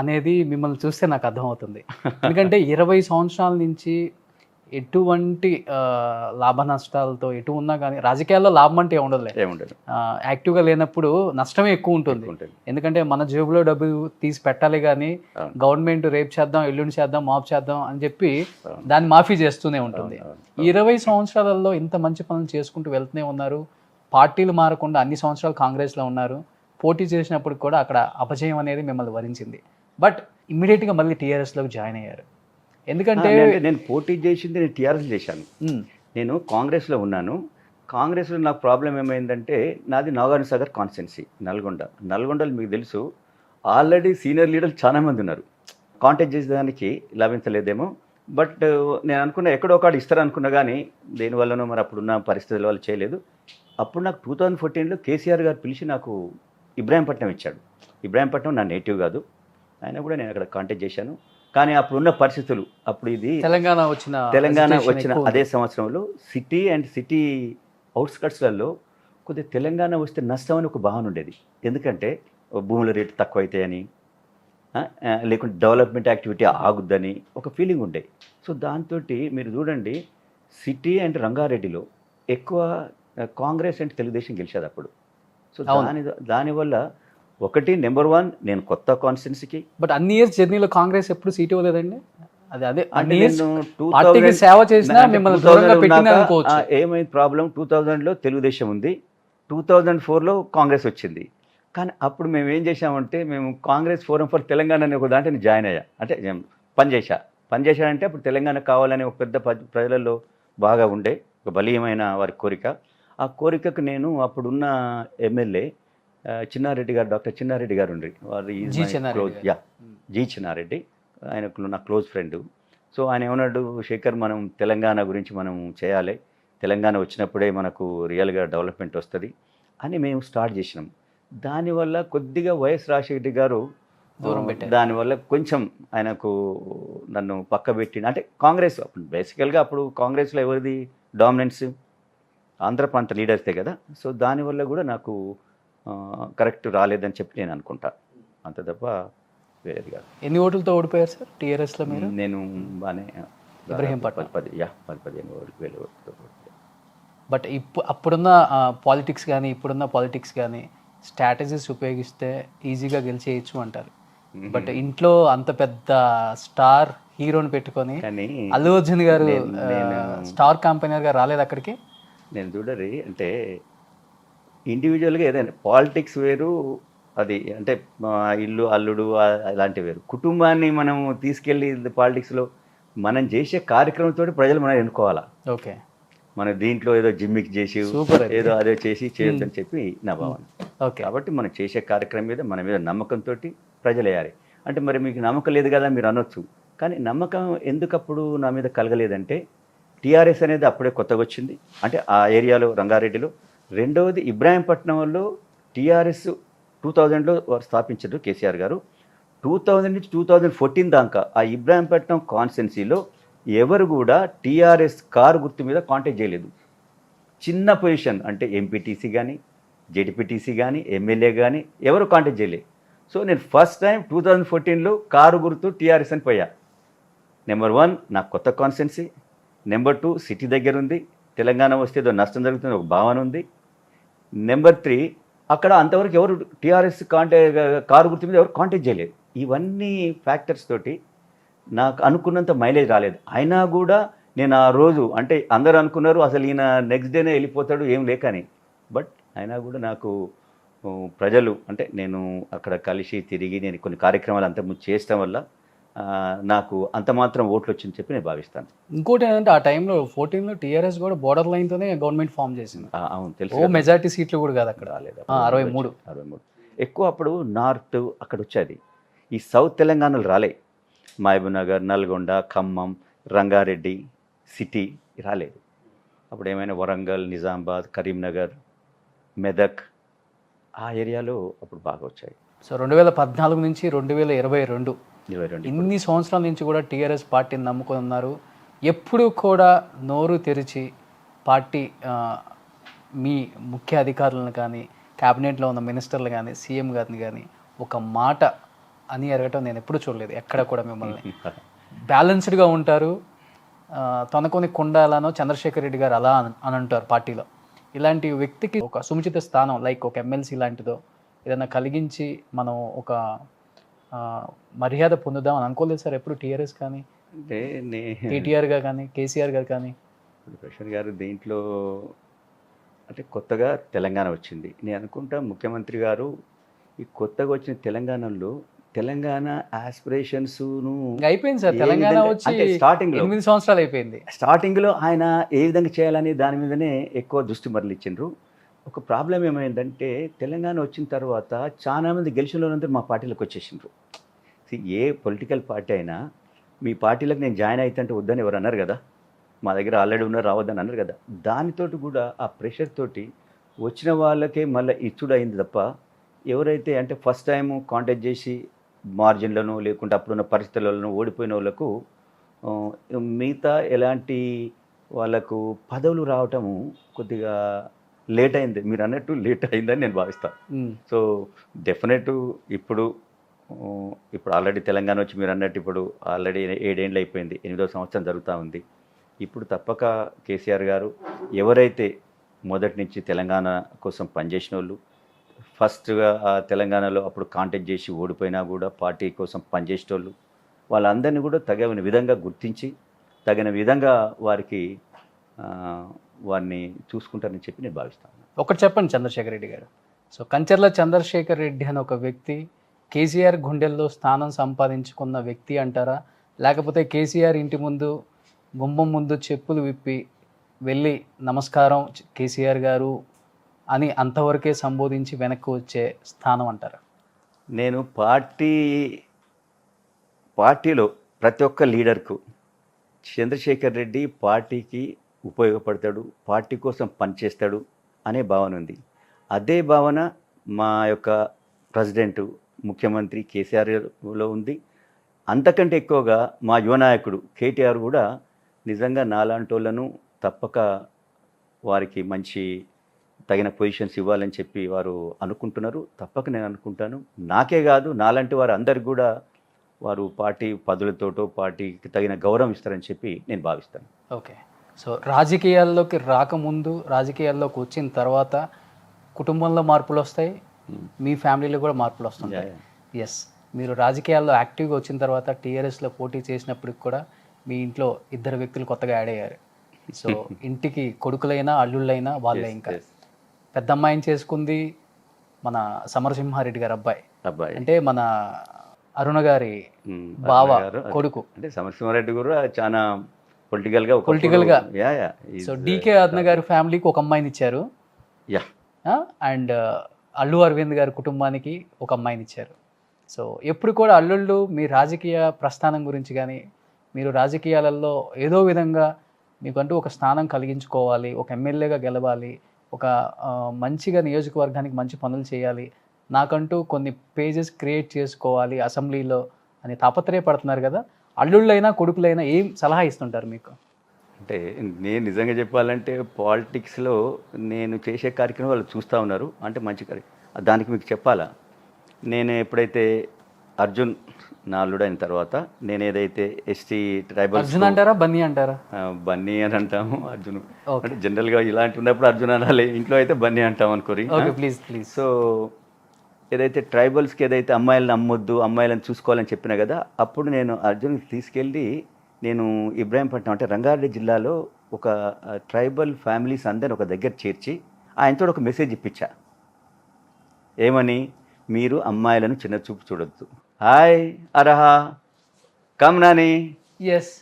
[SPEAKER 2] అనేది మిమ్మల్ని చూస్తే నాకు అర్థమవుతుంది. ఎందుకంటే 20 సంవత్సరాల నుంచి ఎటువంటి లాభ నష్టాలతో ఎటు ఉన్నా కానీ రాజకీయాల్లో లాభం అంటే ఏముండదు. యాక్టివ్గా లేనప్పుడు నష్టమే ఎక్కువ ఉంటుంది. ఎందుకంటే మన జేబులో డబ్బు తీసి పెట్టాలి కానీ గవర్నమెంట్ రేపు చేద్దాం, ఎల్లుండి చేద్దాం, మాఫ్ చేద్దాం అని చెప్పి దాన్ని మాఫీ చేస్తూనే ఉంటుంది. 20 సంవత్సరాలలో ఇంత మంచి పనులు చేసుకుంటూ వెళ్తూనే ఉన్నారు. పార్టీలు మారకుండా అన్ని సంవత్సరాలు కాంగ్రెస్లో ఉన్నారు. పోటీ చేసినప్పుడు కూడా అక్కడ అపజయం అనేది మిమ్మల్ని వరించింది. బట్ ఇమ్మీడియట్గా మళ్ళీ టీఆర్ఎస్లోకి జాయిన్ అయ్యారు. ఎందుకంటే
[SPEAKER 3] నేను పోటీ చేసింది నేను టీఆర్ఎస్ చేశాను. నేను కాంగ్రెస్లో ఉన్నాను. కాంగ్రెస్లో నాకు ప్రాబ్లం ఏమైందంటే నాది నాగార్జున సాగర్ కాన్స్టిట్యున్సీ, నల్గొండలో మీకు తెలుసు ఆల్రెడీ సీనియర్ లీడర్లు చాలామంది ఉన్నారు. కాంటాక్ట్ చేసేదానికి లభించలేదేమో. బట్ నేను అనుకున్నా ఎక్కడో ఒకటి ఇస్తారనుకున్నా కానీ దేనివల్లనో మరి అప్పుడున్న పరిస్థితుల వల్ల చేయలేదు. అప్పుడు నాకు 2014లో కేసీఆర్ గారు పిలిచి నాకు ఇబ్రాహీంపట్నం ఇచ్చాడు. ఇబ్రాహీంపట్నం నా నేటివ్ కాదు, అయినా కూడా నేను అక్కడ కాంటాక్ట్ చేశాను. కానీ అప్పుడున్న పరిస్థితులు, అప్పుడు ఇది తెలంగాణ వచ్చిన అదే సంవత్సరంలో సిటీ అండ్ సిటీ అవుట్స్కట్స్లలో కొద్దిగా తెలంగాణ వస్తే నష్టం అని ఒక భావన ఉండేది. ఎందుకంటే భూముల రేటు తక్కువ అవుతాయని, లేకుంటే డెవలప్మెంట్ యాక్టివిటీ ఆగుద్దని ఒక ఫీలింగ్ ఉండే. సో దాంతో మీరు చూడండి సిటీ అండ్ రంగారెడ్డిలో ఎక్కువ కాంగ్రెస్ అండ్ తెలుగుదేశం గెలిచేది అప్పుడు. సో దానివల్ల ఒకటి నెంబర్ 1 నేను కొత్త కాన్స్టిట్యున్సీకి.
[SPEAKER 2] బట్ అన్ని ఇయర్స్ జర్నీలో కాంగ్రెస్ ఎప్పుడు సీట్ ఇవ్వలేదండి. అదే పార్టీకి సేవ చేసినా మిమ్మల్ని దూరంగా పెట్టింది అనుకోవచ్చు.
[SPEAKER 3] ఏమైంది ప్రాబ్లం, 2000లో తెలుగుదేశం ఉంది, 2004లో కాంగ్రెస్ వచ్చింది. కానీ అప్పుడు మేము ఏం చేసామంటే మేము కాంగ్రెస్ ఫోరం ఫర్ తెలంగాణ అనే ఒక దాంట్లో జాయిన్ అయ్యా. అంటే పనిచేశానంటే అప్పుడు తెలంగాణ కావాలని ఒక పెద్ద ప్రజలలో బాగా ఉండే ఒక బలీయమైన వారి కోరిక. ఆ కోరికకు నేను అప్పుడున్న ఎమ్మెల్యే చిన్నారెడ్డి గారు, డాక్టర్ చిన్నారెడ్డి గారు ఉండ్రి, వారు జీ చిన్నారెడ్డి, ఆయనకు నా క్లోజ్ ఫ్రెండ్. సో ఆయన ఏమన్నాడు, శేఖర్ మనం తెలంగాణ గురించి మనం చేయాలి, తెలంగాణ వచ్చినప్పుడే మనకు రియల్గా డెవలప్మెంట్ వస్తుంది అని మేము స్టార్ట్ చేసినాం. దానివల్ల కొద్దిగా వైఎస్ రాజశేఖర గారు దానివల్ల కొంచెం ఆయనకు నన్ను పక్క పెట్టిన. అంటే కాంగ్రెస్ అప్పుడు బేసికల్గా అప్పుడు కాంగ్రెస్లో ఎవరిది డామినెన్స్, ఆంధ్ర ప్రాంత లీడర్సే కదా. సో దానివల్ల కూడా నాకు కరెక్ట్ రాలేదని చెప్పి నేను అనుకుంటా, అంత తప్ప వేరేది కాదు.
[SPEAKER 2] ఎన్ని ఓట్లతో ఓడిపోయారు సార్ టీఆర్ఎస్లో మీరు?
[SPEAKER 3] నేను బాగానే
[SPEAKER 2] 10-15
[SPEAKER 3] ఓట్లతో.
[SPEAKER 2] బట్ అప్పుడున్న పాలిటిక్స్ కానీ ఇప్పుడున్న పాలిటిక్స్ కానీ స్ట్రాటజీస్ ఉపయోగిస్తే ఈజీగా గెలిచేయచ్చు అంటారు. బట్ ఇంట్లో అంత పెద్ద స్టార్ హీరోని పెట్టుకొని
[SPEAKER 3] కానీ
[SPEAKER 2] అల్లు అర్జున్ గారు స్టార్ కంపెనీగా రాలేదు అక్కడికి.
[SPEAKER 3] నేను చూడరి అంటే ఇండివిజువల్గా ఏదైనా పాలిటిక్స్ వేరు, అది అంటే ఇల్లు అల్లుడు అలాంటివి వేరు. కుటుంబాన్ని మనం తీసుకెళ్ళి పాలిటిక్స్లో మనం చేసే కార్యక్రమంతో ప్రజలు మనం ఎన్నుకోవాలా.
[SPEAKER 2] ఓకే,
[SPEAKER 3] మన దీంట్లో ఏదో జిమ్మిక్ చేసి
[SPEAKER 2] Super.
[SPEAKER 3] ఏదో అదే చేసి చేయొద్దని చెప్పి నా భావన.
[SPEAKER 2] ఓకే,
[SPEAKER 3] కాబట్టి మనం చేసే కార్యక్రమం మీద మన మీద నమ్మకంతో ప్రజలు వేయాలి. అంటే మరి మీకు నమ్మకం లేదు కదా మీరు అనొచ్చు, కానీ నమ్మకం ఎందుకప్పుడు నా మీద కలగలేదంటే టీఆర్ఎస్ అనేది అప్పుడే కొత్తగా వచ్చింది, అంటే ఆ ఏరియాలో రంగారెడ్డిలో. రెండవది ఇబ్రాహీంపట్నంలో టీఆర్ఎస్ 2000లో వారు స్థాపించారు కేసీఆర్ గారు. 2000 నుంచి 2014 దాకా ఆ ఇబ్రాహీంపట్నం కాన్స్టిట్యున్సీలో ఎవరు కూడా టీఆర్ఎస్ కారు గుర్తు మీద కాంటాక్ట్ చేయలేదు. చిన్న పొజిషన్ అంటే ఎంపీటీసీ కానీ జెడ్పీటీసీ కానీ ఎమ్మెల్యే కానీ ఎవరు కాంటాక్ట్ చేయలేదు. సో నేను ఫస్ట్ టైం 2014లో కారు గుర్తు టీఆర్ఎస్ అని పోయా. నెంబర్ 1 నాకు కొత్త కాన్స్టిట్యున్సీ, నెంబర్ 2 సిటీ దగ్గర ఉంది, తెలంగాణ వస్తే ఏదో నష్టం జరుగుతుంది ఒక భావన ఉంది, నెంబర్ 3 అక్కడ అంతవరకు ఎవరు టీఆర్ఎస్ కారు గుర్తు మీద ఎవరు కాంటాక్ట్ చేయలేదు. ఇవన్నీ ఫ్యాక్టర్స్ తోటి నాకు అనుకున్నంత మైలేజ్ రాలేదు. అయినా కూడా నేను ఆ రోజు అంటే అందరూ అనుకున్నారు అసలు ఈయన నెక్స్ట్ డేనే వెళ్ళిపోతాడు ఏం లేకని, బట్ అయినా కూడా నాకు ప్రజలు అంటే నేను అక్కడ కలిసి తిరిగి నేను కొన్ని కార్యక్రమాలు అంతకుముందు చేయడం వల్ల నాకు అంత మాత్రం ఓట్లు వచ్చిందని చెప్పి నేను భావిస్తాను.
[SPEAKER 2] ఇంకోటి ఏంటంటే ఆ టైంలో 14లో టీఆర్ఎస్ కూడా బోర్డర్ లైన్తోనే గవర్నమెంట్ ఫామ్ చేసింది.
[SPEAKER 3] అవును తెలుసు.
[SPEAKER 2] ఓ మెజారిటీ సీట్లు కూడా కాదు అక్కడ,
[SPEAKER 3] రాలేదు.
[SPEAKER 2] 63
[SPEAKER 3] ఎక్కువ అప్పుడు నార్త్ అక్కడ వచ్చేది. ఈ సౌత్ తెలంగాణలో రాలే. మహబూబ్నగర్, నల్గొండ, ఖమ్మం, రంగారెడ్డి సిటీ రాలేదు. అప్పుడు ఏమైనా వరంగల్, నిజామాబాద్, కరీంనగర్, మెదక్ ఆ ఏరియాలో అప్పుడు బాగా వచ్చాయి.
[SPEAKER 2] సో 2014 నుంచి 2022
[SPEAKER 3] 22
[SPEAKER 2] ఇన్ని సంవత్సరాల నుంచి కూడా టీఆర్ఎస్ పార్టీని నమ్ముకొని ఉన్నారు. ఎప్పుడు కూడా నోరు తెరిచి పార్టీ మీ ముఖ్య అధికారులను కానీ క్యాబినెట్లో ఉన్న మినిస్టర్లు కానీ సీఎం గారిని కానీ ఒక మాట అని అడగటం నేను ఎప్పుడు చూడలేదు ఎక్కడ కూడా. మిమ్మల్ని బ్యాలెన్స్డ్గా ఉంటారు. తనకొని కొండాలనో చంద్రశేఖర్ రెడ్డి గారు అలా అని అంటారు పార్టీలో. ఇలాంటి వ్యక్తికి ఒక సముచిత స్థానం లైక్ ఒక ఎమ్మెల్సీ లాంటిదో ఏదైనా కలిగించి మనం ఒక మర్యాద పొందుదాం అని అనుకోలేదు సార్ ఎప్పుడు టీఆర్ఎస్ కానీ
[SPEAKER 3] అంటే
[SPEAKER 2] కేటీఆర్ గారు కానీ కేసీఆర్ గారు కానీ?
[SPEAKER 3] ప్రశాంత్ గారు దీంట్లో అంటే కొత్తగా తెలంగాణ వచ్చింది. నేను అనుకుంటా ముఖ్యమంత్రి గారు ఈ కొత్తగా వచ్చిన తెలంగాణలో తెలంగాణ ఆస్పిరేషన్స్ను
[SPEAKER 2] అయిపోయింది సార్. తెలంగాణ వచ్చి
[SPEAKER 3] స్టార్టింగ్
[SPEAKER 2] 8 సంవత్సరాలు అయిపోయింది.
[SPEAKER 3] స్టార్టింగ్లో ఆయన ఏ విధంగా చేయాలని దాని మీదనే ఎక్కువ దృష్టి మరలిచ్చిండ్రు. ఒక ప్రాబ్లం ఏమైందంటే తెలంగాణ వచ్చిన తర్వాత చాలామంది గెలిచిన వాళ్ళందరూ మా పార్టీలకు వచ్చేసిండ్రు. ఏ పొలిటికల్ పార్టీ అయినా మీ పార్టీలకు నేను జాయిన్ అవుతుంటే వద్దని ఎవరు అన్నారు కదా, మా దగ్గర ఆల్రెడీ ఉన్నారు రావద్దని అన్నారు కదా. దానితోటి కూడా ఆ ప్రెషర్ తోటి వచ్చిన వాళ్ళకే మళ్ళీ ఇచ్చుడు అయింది తప్ప ఎవరైతే అంటే ఫస్ట్ టైం కాంటాక్ట్ చేసి మార్జిన్లను లేకుంటే అప్పుడున్న పరిస్థితులను ఓడిపోయిన వాళ్ళకు మిగతా ఎలాంటి వాళ్ళకు పదవులు రావటము కొద్దిగా లేట్ అయింది. మీరు అన్నట్టు లేట్ అయిందని నేను భావిస్తాను. సో డెఫినెట్ ఇప్పుడు ఆల్రెడీ తెలంగాణ వచ్చి మీరు అన్నట్టు ఇప్పుడు ఆల్రెడీ 7 ఏళ్ళు అయిపోయింది, 8వ సంవత్సరం జరుగుతూ ఉంది. ఇప్పుడు తప్పక కేసీఆర్ గారు ఎవరైతే మొదటి నుంచి తెలంగాణ కోసం పనిచేసిన వాళ్ళు ఫస్ట్గా తెలంగాణలో అప్పుడు కాంటాక్ట్ చేసి ఓడిపోయినా కూడా పార్టీ కోసం పనిచేసిన వాళ్ళు వాళ్ళందరినీ కూడా తగిన విధంగా గుర్తించి తగిన విధంగా వారిని చూసుకుంటారని చెప్పి నేను భావిస్తాను.
[SPEAKER 2] ఒకటి చెప్పండి చంద్రశేఖర్ రెడ్డి గారు. సో కంచర్ల చంద్రశేఖర్ రెడ్డి అని ఒక వ్యక్తి కేసీఆర్ గుండెల్లో స్థానం సంపాదించుకున్న వ్యక్తి అంటారా, లేకపోతే కేసీఆర్ ఇంటి ముందు గుమ్మం ముందు చెప్పులు విప్పి వెళ్ళి నమస్కారం కేసీఆర్ గారు అని అంతవరకే సంబోధించి వెనక్కి వచ్చే స్థానం అంటారా?
[SPEAKER 3] నేను పార్టీలో ప్రతి ఒక్క లీడర్కు చంద్రశేఖర్ రెడ్డి పార్టీకి ఉపయోగపడతాడు, పార్టీ కోసం పనిచేస్తాడు అనే భావన ఉంది. అదే భావన మా యొక్క ప్రెసిడెంట్ ముఖ్యమంత్రి కేసీఆర్లో ఉంది. అంతకంటే ఎక్కువగా మా యువనాయకుడు కేటీఆర్ కూడా నిజంగా నాలాంటి వాళ్ళను తప్పక వారికి మంచి తగిన పొజిషన్స్ ఇవ్వాలని చెప్పి వారు అనుకుంటున్నారు. తప్పక నేను అనుకుంటాను. నాకే కాదు నాలాంటి వారు అందరికి కూడా వారు పార్టీ పదవులతోటో పార్టీకి తగిన గౌరవం ఇస్తారని చెప్పి నేను భావిస్తాను.
[SPEAKER 2] ఓకే, సో రాజకీయాల్లోకి రాకముందు, రాజకీయాల్లోకి వచ్చిన తర్వాత కుటుంబంలో మార్పులు వస్తాయి, మీ ఫ్యామిలీలో కూడా మార్పులు వస్తుంటాయి. ఎస్, మీరు రాజకీయాల్లో యాక్టివ్గా వచ్చిన తర్వాత టీఆర్ఎస్లో పోటీ చేసినప్పటికి కూడా మీ ఇంట్లో ఇద్దరు వ్యక్తులు కొత్తగా యాడ్ అయ్యారు. సో ఇంటికి కొడుకులైనా అల్లుళ్ళైనా వాళ్ళే. ఇంకా పెద్ద అమ్మాయిని చేసుకుంది మన సమరసింహారెడ్డి గారు అబ్బాయి, అంటే మన అరుణ గారి బావ కొడుకు.
[SPEAKER 3] అంటే సమరసింహారెడ్డి కూడా చాలా పొలిటికల్గా
[SPEAKER 2] సో డీకే అరుణ గారి ఫ్యామిలీకి ఒక అమ్మాయిని ఇచ్చారు, అండ్ అల్లు అరవింద్ గారి కుటుంబానికి ఒక అమ్మాయిని ఇచ్చారు. సో ఎప్పుడు కూడా అల్లుళ్ళు మీ రాజకీయ ప్రస్థానం గురించి కానీ, మీరు రాజకీయాలలో ఏదో విధంగా మీకంటూ ఒక స్థానం కలిగించుకోవాలి, ఒక ఎమ్మెల్యేగా గెలవాలి, ఒక మంచిగా నియోజకవర్గానికి మంచి పనులు చేయాలి, నాకంటూ కొన్ని పేజెస్ క్రియేట్ చేసుకోవాలి అసెంబ్లీలో అని తాపత్రయపడుతున్నారు కదా. అల్లుళ్ళైనా కొడుకులైనా ఏం సలహా ఇస్తుంటారు మీకు?
[SPEAKER 3] అంటే నేను నిజంగా చెప్పాలంటే పాలిటిక్స్లో నేను చేసే కార్యక్రమం వాళ్ళు చూస్తూ ఉన్నారు, అంటే మంచి దానికి మీకు చెప్పాలా. నేను ఎప్పుడైతే అర్జున్ నా అల్లుడు అయిన తర్వాత నేను ఏదైతే ఎస్టీ ట్రైబల్
[SPEAKER 2] అర్జున్ అంటారా బన్నీ అంటారా?
[SPEAKER 3] బన్నీ అని అంటాము, అర్జున్ అంటే జనరల్గా ఇలాంటి ఉన్నప్పుడు అర్జున్ అనాలి, ఇంట్లో అయితే బన్నీ అంటాం అనుకోరి.
[SPEAKER 2] Please please.
[SPEAKER 3] సో ఏదైతే ట్రైబల్స్కి ఏదైతే అమ్మాయిలను అమ్మొద్దు, అమ్మాయిలను చూసుకోవాలని చెప్పినా కదా, అప్పుడు నేను అర్జున్కి తీసుకెళ్ళి నేను ఇబ్రాహీంపట్నం అంటే రంగారెడ్డి జిల్లాలో ఒక ట్రైబల్ ఫ్యామిలీస్ అందరిని ఒక దగ్గర చేర్చి ఆయనతో ఒక మెసేజ్ ఇప్పించా. ఏమని? మీరు అమ్మాయిలను చిన్న చూపు చూడొద్దు. Hi Arha come Nani.
[SPEAKER 2] Yes,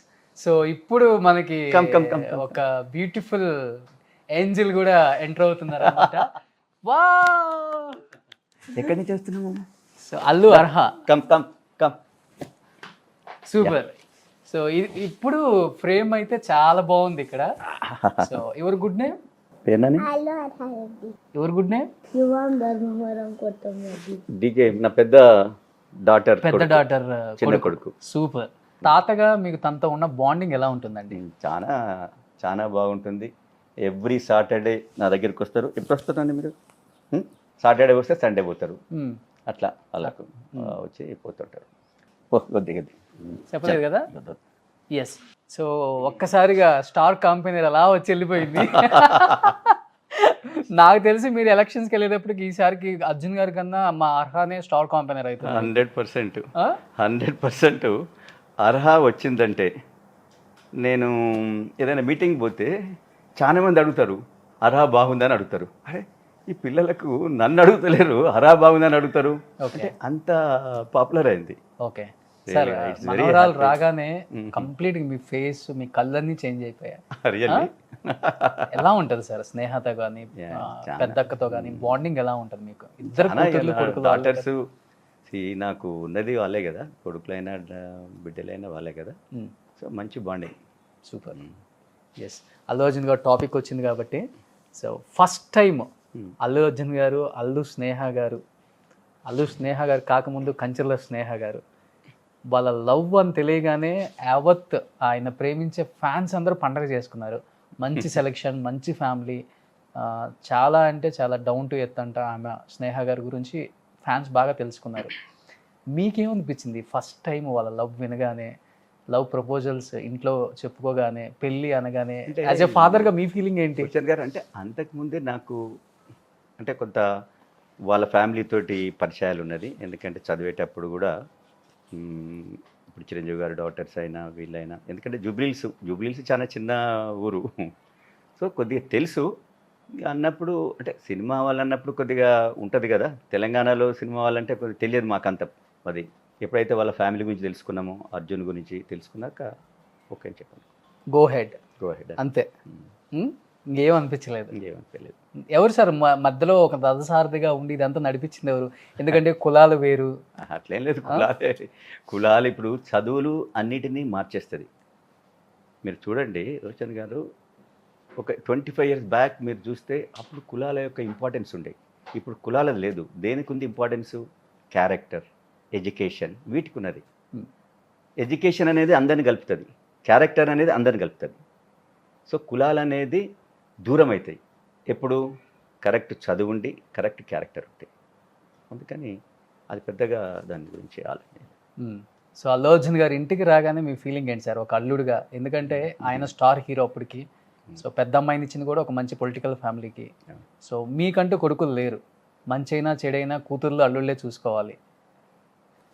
[SPEAKER 2] so ఇప్పుడు మనకి
[SPEAKER 3] కమ్ కమ్ కమ్
[SPEAKER 2] ఒక బ్యూటిఫుల్ ఏంజల్ కూడా ఎంటర్ అవుతున్నారు అన్నమాట. వా,
[SPEAKER 3] ఎక్కడి నుంచి వస్తున్నాము?
[SPEAKER 2] So Allu Arha
[SPEAKER 3] come come come.
[SPEAKER 2] Super. So ఇప్పుడు ఫ్రేమ్ అయితే చాలా బాగుంది ఇక్కడ. So your good name?
[SPEAKER 3] పేరునాని?
[SPEAKER 2] Your good name?
[SPEAKER 3] డీకే నా పెద్ద డాటర్, చిన్న కొడుకు.
[SPEAKER 2] సూపర్. తాతగా మీకు తనతో ఉన్న బాండింగ్ ఎలా ఉంటుందండి?
[SPEAKER 3] చాలా చాలా బాగుంటుంది. ఎవ్రీ సాటర్డే నా దగ్గరికి వస్తారు. ఎప్పుడు వస్తారండి మీరు? సాటర్డే వస్తే సండే పోతారు, అట్లా అలా వచ్చి పోతుంటారు. కొద్దిగా
[SPEAKER 2] చెప్పలేదు కదా. ఎస్, సో ఒక్కసారిగా స్టార్ కంపెనీ అలా వచ్చి వెళ్ళిపోయింది. నాకు తెలిసి మీరు ఎలక్షన్స్కి వెళ్ళేటప్పటికి ఈసారికి అర్జున్ గారి కన్నా మా అర్హానే స్టార్ కాంపెనర్ అవుతుంది.
[SPEAKER 3] 100% అర్హా వచ్చిందంటే నేను ఏదైనా మీటింగ్ పోతే చాలా మంది అడుగుతారు అర్హా బాగుందని అడుగుతారు. అరే ఈ పిల్లలకు నన్ను అడుగుతలేరు, అర్హా బాగుందని అడుగుతారు. అంటే అంత పాపులర్ అయింది.
[SPEAKER 2] ఓకే సార్, మనోరాలు రాగానే కంప్లీట్ మీ ఫేస్, మీ కళ్ళన్నీ చేంజ్ అయిపోయాయి. ఎలా ఉంటది సార్ స్నేహతో కానీ పెద్దక్కతో కానీ బాండింగ్ ఎలా ఉంటది మీకు? ఇద్దరు
[SPEAKER 3] డాటర్స్ నాకు ఉన్నది వాళ్ళే కదా, కొడుకులైనా బిడ్డలైనా వాళ్ళే కదా. సో మంచి bonding.
[SPEAKER 2] Super. Yes, Allu Arjun గారు టాపిక్ వచ్చింది కాబట్టి, so first time Allu Arjun గారు, అల్లు స్నేహ గారు కాకముందు కంచెల స్నేహ గారు వాళ్ళ లవ్ అని తెలియగానే యావత్ ఆయన ప్రేమించే ఫ్యాన్స్ అందరూ పండగ చేసుకున్నారు. మంచి సెలెక్షన్, మంచి ఫ్యామిలీ, చాలా అంటే చాలా డౌన్ టు ఎర్త్ అంట ఆమె స్నేహ గారి గురించి ఫ్యాన్స్ బాగా తెలుసుకున్నారు. మీకేమనిపించింది ఫస్ట్ టైం వాళ్ళ లవ్ వినగానే, లవ్ ప్రపోజల్స్ ఇంట్లో చెప్పుకోగానే, పెళ్ళి అనగానే యాజ్ ఎ ఫాదర్గా మీ ఫీలింగ్ ఏంటి?
[SPEAKER 3] కిషన్ గారు అంటే అంతకుముందే నాకు అంటే కొంత వాళ్ళ ఫ్యామిలీతోటి పరిచయాలు ఉన్నది. ఎందుకంటే చదివేటప్పుడు కూడా ఇప్పుడు చిరంజీవి గారి డాటర్స్ అయినా వీళ్ళైనా, ఎందుకంటే జూబ్లీహిల్స్ చాలా చిన్న ఊరు, సో కొద్దిగా తెలుసు అన్నప్పుడు. అంటే సినిమా వాళ్ళు అన్నప్పుడు కొద్దిగా ఉంటుంది కదా, తెలంగాణలో సినిమా వాళ్ళంటే కొద్దిగా తెలియదు మాకంత. అది ఎప్పుడైతే వాళ్ళ ఫ్యామిలీ గురించి తెలుసుకున్నామో, అర్జున్ గురించి తెలుసుకున్నాక ఓకే అని చెప్పండి, గో హెడ్
[SPEAKER 2] అంతే. ఇంకేమనిపించలేదు? ఎవరు సార్ మధ్యలో ఒక రథసారథిగా ఉండి ఇదంతా నడిపించింది ఎవరు? ఎందుకంటే కులాలు వేరు.
[SPEAKER 3] అట్లేం లేదు, కులాలు ఇప్పుడు చదువులు అన్నిటినీ మార్చేస్తుంది. మీరు చూడండి రోషన్ గారు, ఒక 25 years బ్యాక్ మీరు చూస్తే అప్పుడు కులాల యొక్క ఇంపార్టెన్స్ ఉండే, ఇప్పుడు కులాలది లేదు. దేనికి ఉంది ఇంపార్టెన్సు? క్యారెక్టర్, ఎడ్యుకేషన్, వీటికి ఉన్నది. ఎడ్యుకేషన్ అనేది అందరిని కలుపుతుంది, క్యారెక్టర్ అనేది అందరిని కలుపుతుంది. సో కులాలు అనేది దూరం అవుతాయి ఎప్పుడు కరెక్ట్ చదువు ఉండి, కరెక్ట్ క్యారెక్టర్ ఉంటాయి. అందుకని అది పెద్దగా దాని గురించి ఆలోచన.
[SPEAKER 2] సో అల్లు అర్జున్ గారు ఇంటికి రాగానే మీ ఫీలింగ్ ఏంటి సార్ ఒక అల్లుడుగా? ఎందుకంటే ఆయన స్టార్ హీరో అప్పటికి, సో పెద్ద అమ్మాయిని ఇచ్చింది కూడా ఒక మంచి పొలిటికల్ ఫ్యామిలీకి.
[SPEAKER 3] Yeah.
[SPEAKER 2] సో మీకంటూ కొడుకులు లేరు, మంచైనా చెడైనా కూతుర్లు అల్లుళ్ళే చూసుకోవాలి.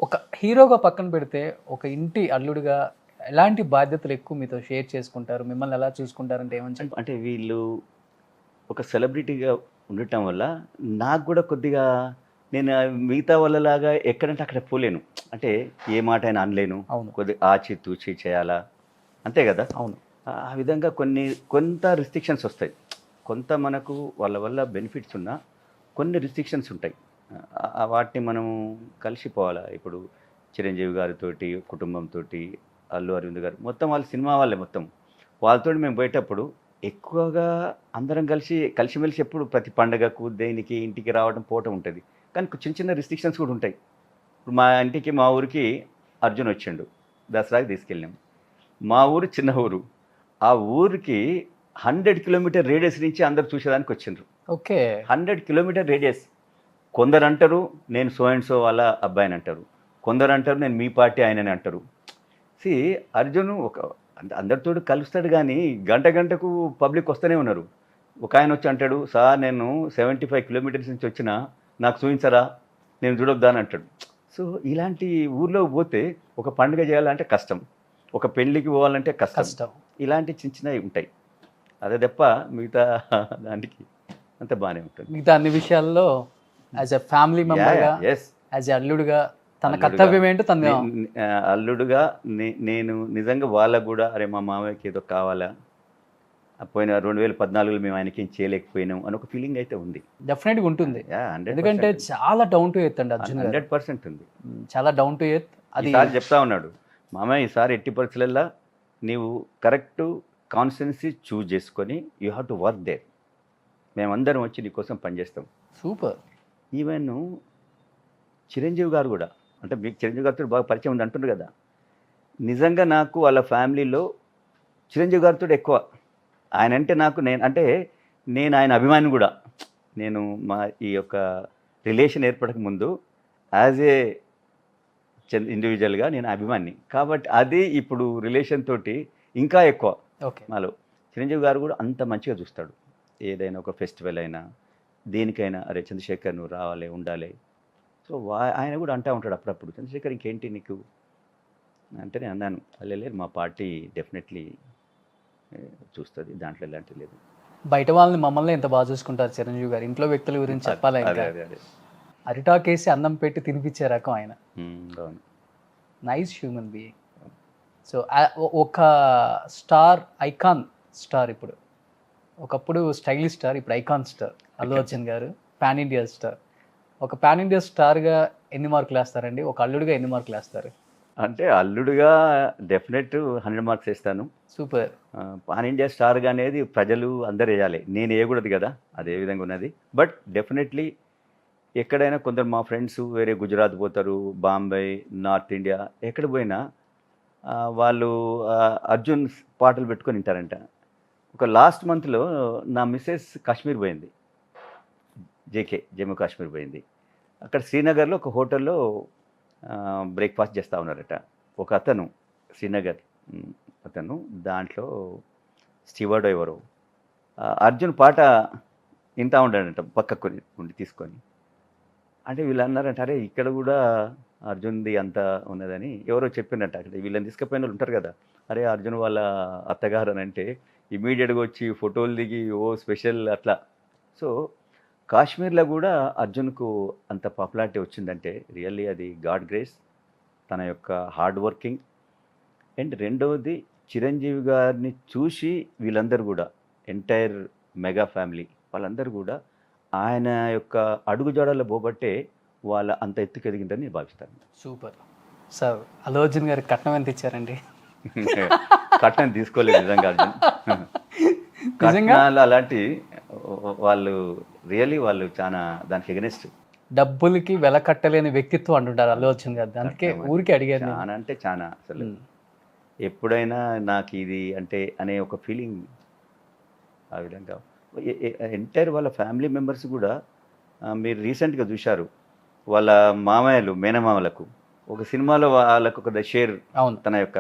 [SPEAKER 2] ఒక హీరోగా పక్కన పెడితే ఒక ఇంటి అల్లుడిగా ఎలాంటి బాధ్యతలు ఎక్కువ మీతో షేర్ చేసుకుంటారు, మిమ్మల్ని ఎలా చూసుకుంటారంటే ఏమని చెప్పండి.
[SPEAKER 3] అంటే వీళ్ళు ఒక సెలబ్రిటీగా ఉండటం వల్ల నాకు కూడా కొద్దిగా నేను మిగతా వాళ్ళలాగా ఎక్కడంటే అక్కడ పోలేను. అంటే ఏ మాట అయినా అనలేను,
[SPEAKER 2] అవును.
[SPEAKER 3] కొద్ది ఆచితూచి చేయాలా, అంతే కదా.
[SPEAKER 2] అవును.
[SPEAKER 3] ఆ విధంగా కొంత రిస్ట్రిక్షన్స్ వస్తాయి. కొంత మనకు వాళ్ళ వల్ల బెనిఫిట్స్ ఉన్నా కొన్ని రిస్ట్రిక్షన్స్ ఉంటాయి. వాటిని మనము కలిసిపోవాలా. ఇప్పుడు చిరంజీవి గారితోటి కుటుంబంతో, అల్లు అరవింద్ గారు మొత్తం వాళ్ళ సినిమా వాళ్ళే మొత్తం. వాళ్ళతో మేము పోయేటప్పుడు ఎక్కువగా అందరం కలిసిమెలిసి ఎప్పుడు ప్రతి పండగకు దేనికి ఇంటికి రావడం పోవటం ఉంటుంది. కానీ చిన్న చిన్న రిస్ట్రిక్షన్స్ కూడా ఉంటాయి. ఇప్పుడు మా ఊరికి అర్జున్ వచ్చిండు, దసరాకి తీసుకెళ్ళాం. మా ఊరు చిన్న ఊరు, ఆ ఊరికి 100 కిలోమీటర్ రేడియస్ నుంచి అందరు చూసేదానికి వచ్చిండ్రు.
[SPEAKER 2] ఓకే.
[SPEAKER 3] 100 kilometre radius. కొందరు అంటారు నేను సో అండ్ సో వాళ్ళ అబ్బాయిని అంటారు, కొందరు అంటారు నేను మీ పార్టీ ఆయనని అంటారు. అర్జున్ అందరితో కలుస్తాడు, కానీ గంటకు పబ్లిక్ వస్తూనే ఉన్నారు. ఒక ఆయన వచ్చి అంటాడు, సార్ నేను 75 కిలోమీటర్స్ నుంచి వచ్చినా నాకు చూపించరా, నేను చూడొద్దా అని అంటాడు. సో ఇలాంటి ఊర్లో పోతే ఒక పండుగ చేయాలంటే కష్టం, ఒక పెళ్ళికి పోవాలంటే కష్టం. ఇలాంటి చిన్న చిన్నవి ఉంటాయి. అదే తప్ప మిగతా దానికి అంత బాగానే ఉంటుంది.
[SPEAKER 2] మిగతా అన్ని విషయాల్లో యాజ్ ఎ ఫ్యామిలీ మెంబర్గా, యాజ్ ఎ అల్లుడుగా తన కర్తవ్యం ఏంటో తన
[SPEAKER 3] అల్లుడుగా నేను నిజంగా వాళ్ళకు కూడా అరే మా మామయ్యకి ఏదో కావాలా, పోయిన 2014లో మేము ఆయనకి ఏం చేయలేకపోయినాం అని ఒక ఫీలింగ్ అయితే ఉంది.
[SPEAKER 2] డెఫినెట్గా ఉంటుంది. ఎందుకంటే చాలా డౌన్ టు ఎర్త్ అండి అర్జున్.
[SPEAKER 3] 100% ఉంది,
[SPEAKER 2] చాలా డౌన్ టు ఎర్త్. అది
[SPEAKER 3] చెప్తా ఉన్నాడు, మామయ్య ఈసారి ఎట్టి పరిస్థితుల్లో నీవు కరెక్ట్ కాన్స్టిట్యున్సీ చూజ్ చేసుకొని you have to work there, మేమందరం వచ్చి నీకోసం పనిచేస్తాం.
[SPEAKER 2] సూపర్.
[SPEAKER 3] ఈవెన్ చిరంజీవి గారు కూడా, అంటే మీకు చిరంజీవి గారితో బాగా పరిచయం ఉంది అంటున్నారు కదా, నిజంగా నాకు వాళ్ళ ఫ్యామిలీలో చిరంజీవి గారితో ఎక్కువ. ఆయన అంటే నేను ఆయన అభిమాని కూడా. నేను మా ఈ యొక్క రిలేషన్ ఏర్పడక ముందు యాజ్ ఏ ఇండివిజువల్గా నేను అభిమాని, కాబట్టి అది ఇప్పుడు రిలేషన్ తోటి ఇంకా ఎక్కువ.
[SPEAKER 2] ఓకే.
[SPEAKER 3] మాలో చిరంజీవి గారు కూడా అంత మంచిగా చూస్తాడు. ఏదైనా ఒక ఫెస్టివల్ అయినా దేనికైనా అరే చంద్రశేఖర్ నువ్వు రావాలి ఉండాలి. సో ఆయన కూడా అంటూ ఉంటాడు అప్పుడప్పుడు, చంద్రశేఖర్ ఇంకేంటి నీకు అంటే నేను అన్నాను, లేదు మా పార్టీ డెఫినెట్లీ చూస్తుంది, దాంట్లో ఎలాంటి లేదు.
[SPEAKER 2] బయట వాళ్ళని మమ్మల్ని ఎంత బాగా చూసుకుంటారు చిరంజీవి గారు. ఇంట్లో వ్యక్తుల గురించి చెప్పాలి. అరిటాకేసి అన్నం పెట్టి తినిపించే రకం ఆయన. Nice human being. సో ఒక స్టార్, ఐకాన్ స్టార్, ఇప్పుడు ఒకప్పుడు స్టైలిష్ స్టార్, ఇప్పుడు ఐకాన్ స్టార్ అల్లు అర్జున్ గారు, పాన్ ఇండియా స్టార్. ఒక పాన్ ఇండియా స్టార్గా ఎన్ని మార్కులు వేస్తారండి? ఒక అల్లుడిగా ఎన్ని మార్కులు వేస్తారు?
[SPEAKER 3] అంటే అల్లుడుగా డెఫినెట్ 100 మార్క్స్ వేస్తాను.
[SPEAKER 2] సూపర్.
[SPEAKER 3] పాన్ ఇండియా స్టార్గా అనేది ప్రజలు అందరు వేయాలి, నేను వేయకూడదు కదా, అదే విధంగా ఉన్నది. బట్ డెఫినెట్లీ ఎక్కడైనా కొందరు మా ఫ్రెండ్స్ వేరే గుజరాత్ పోతారు, బాంబే, నార్త్ ఇండియా, ఎక్కడ పోయినా వాళ్ళు అర్జున్ పాటలు పెట్టుకొని వింటారంట. ఒక లాస్ట్ మంత్లో నా మిస్సెస్ కాశ్మీర్ పోయింది, జమ్మూ కాశ్మీర్ పోయింది. అక్కడ శ్రీనగర్లో ఒక హోటల్లో బ్రేక్ఫాస్ట్ చేస్తూ ఉన్నారట. ఒక అతను శ్రీనగర్ అతను, దాంట్లో స్టీవర్డ్ ఎవరో అర్జున్ పాట వింటూ ఉంటాడంట పక్కకు ఉండి తీసుకొని. అంటే వీళ్ళు అన్నారంట, అరే ఇక్కడ కూడా అర్జున్ది అంత ఉన్నదని ఎవరో చెప్పినట్ట. అక్కడ వీళ్ళని తీసుకుపోయిన వాళ్ళు ఉంటారు కదా, అరే అర్జున్ వాళ్ళ అత్తగారు అని అంటే ఇమీడియట్గా వచ్చి ఫోటోలు దిగి ఓ స్పెషల్ అట్లా. సో కాశ్మీర్లో కూడా అర్జున్కు అంత పాపులారిటీ వచ్చిందంటే రియల్లీ అది గాడ్ గ్రేస్, తన యొక్క హార్డ్ వర్కింగ్. అండ్ రెండవది చిరంజీవి గారిని చూసి వీళ్ళందరూ కూడా ఎంటైర్ మెగా ఫ్యామిలీ వాళ్ళందరూ కూడా ఆయన యొక్క అడుగుజాడల్లో పోబట్టే వాళ్ళ అంత ఎత్తుకు ఎదిగిందని నేను భావిస్తాను.
[SPEAKER 2] సూపర్. సార్ అల్లు అర్జున్ గారికి కట్నం ఎంత ఇచ్చారండి?
[SPEAKER 3] కట్నం తీసుకోలేదు నిజంగా అర్జున్. కట్నాలు అలాంటి వాళ్ళు రియల్లీ వాళ్ళు చాలా దానికి ఎగనెస్ట్.
[SPEAKER 2] డబ్బులకి వెల కట్టలేని వ్యక్తిత్వం అంటుంటారు అల్లు అర్జున్ గారు, అందుకే ఊరికి అడిగారు.
[SPEAKER 3] చాలా అంటే చాలా, అసలు ఎప్పుడైనా నాకు ఇది అంటే అనే ఒక ఫీలింగ్. ఆ విధంగా ఎంటైర్ వాళ్ళ ఫ్యామిలీ మెంబర్స్ కూడా మీరు రీసెంట్గా చూశారు, వాళ్ళ మామయ్యలు మేనమామలకు ఒక సినిమాలో వాళ్ళకు ఒక షేర్,
[SPEAKER 2] అవును,
[SPEAKER 3] తన యొక్క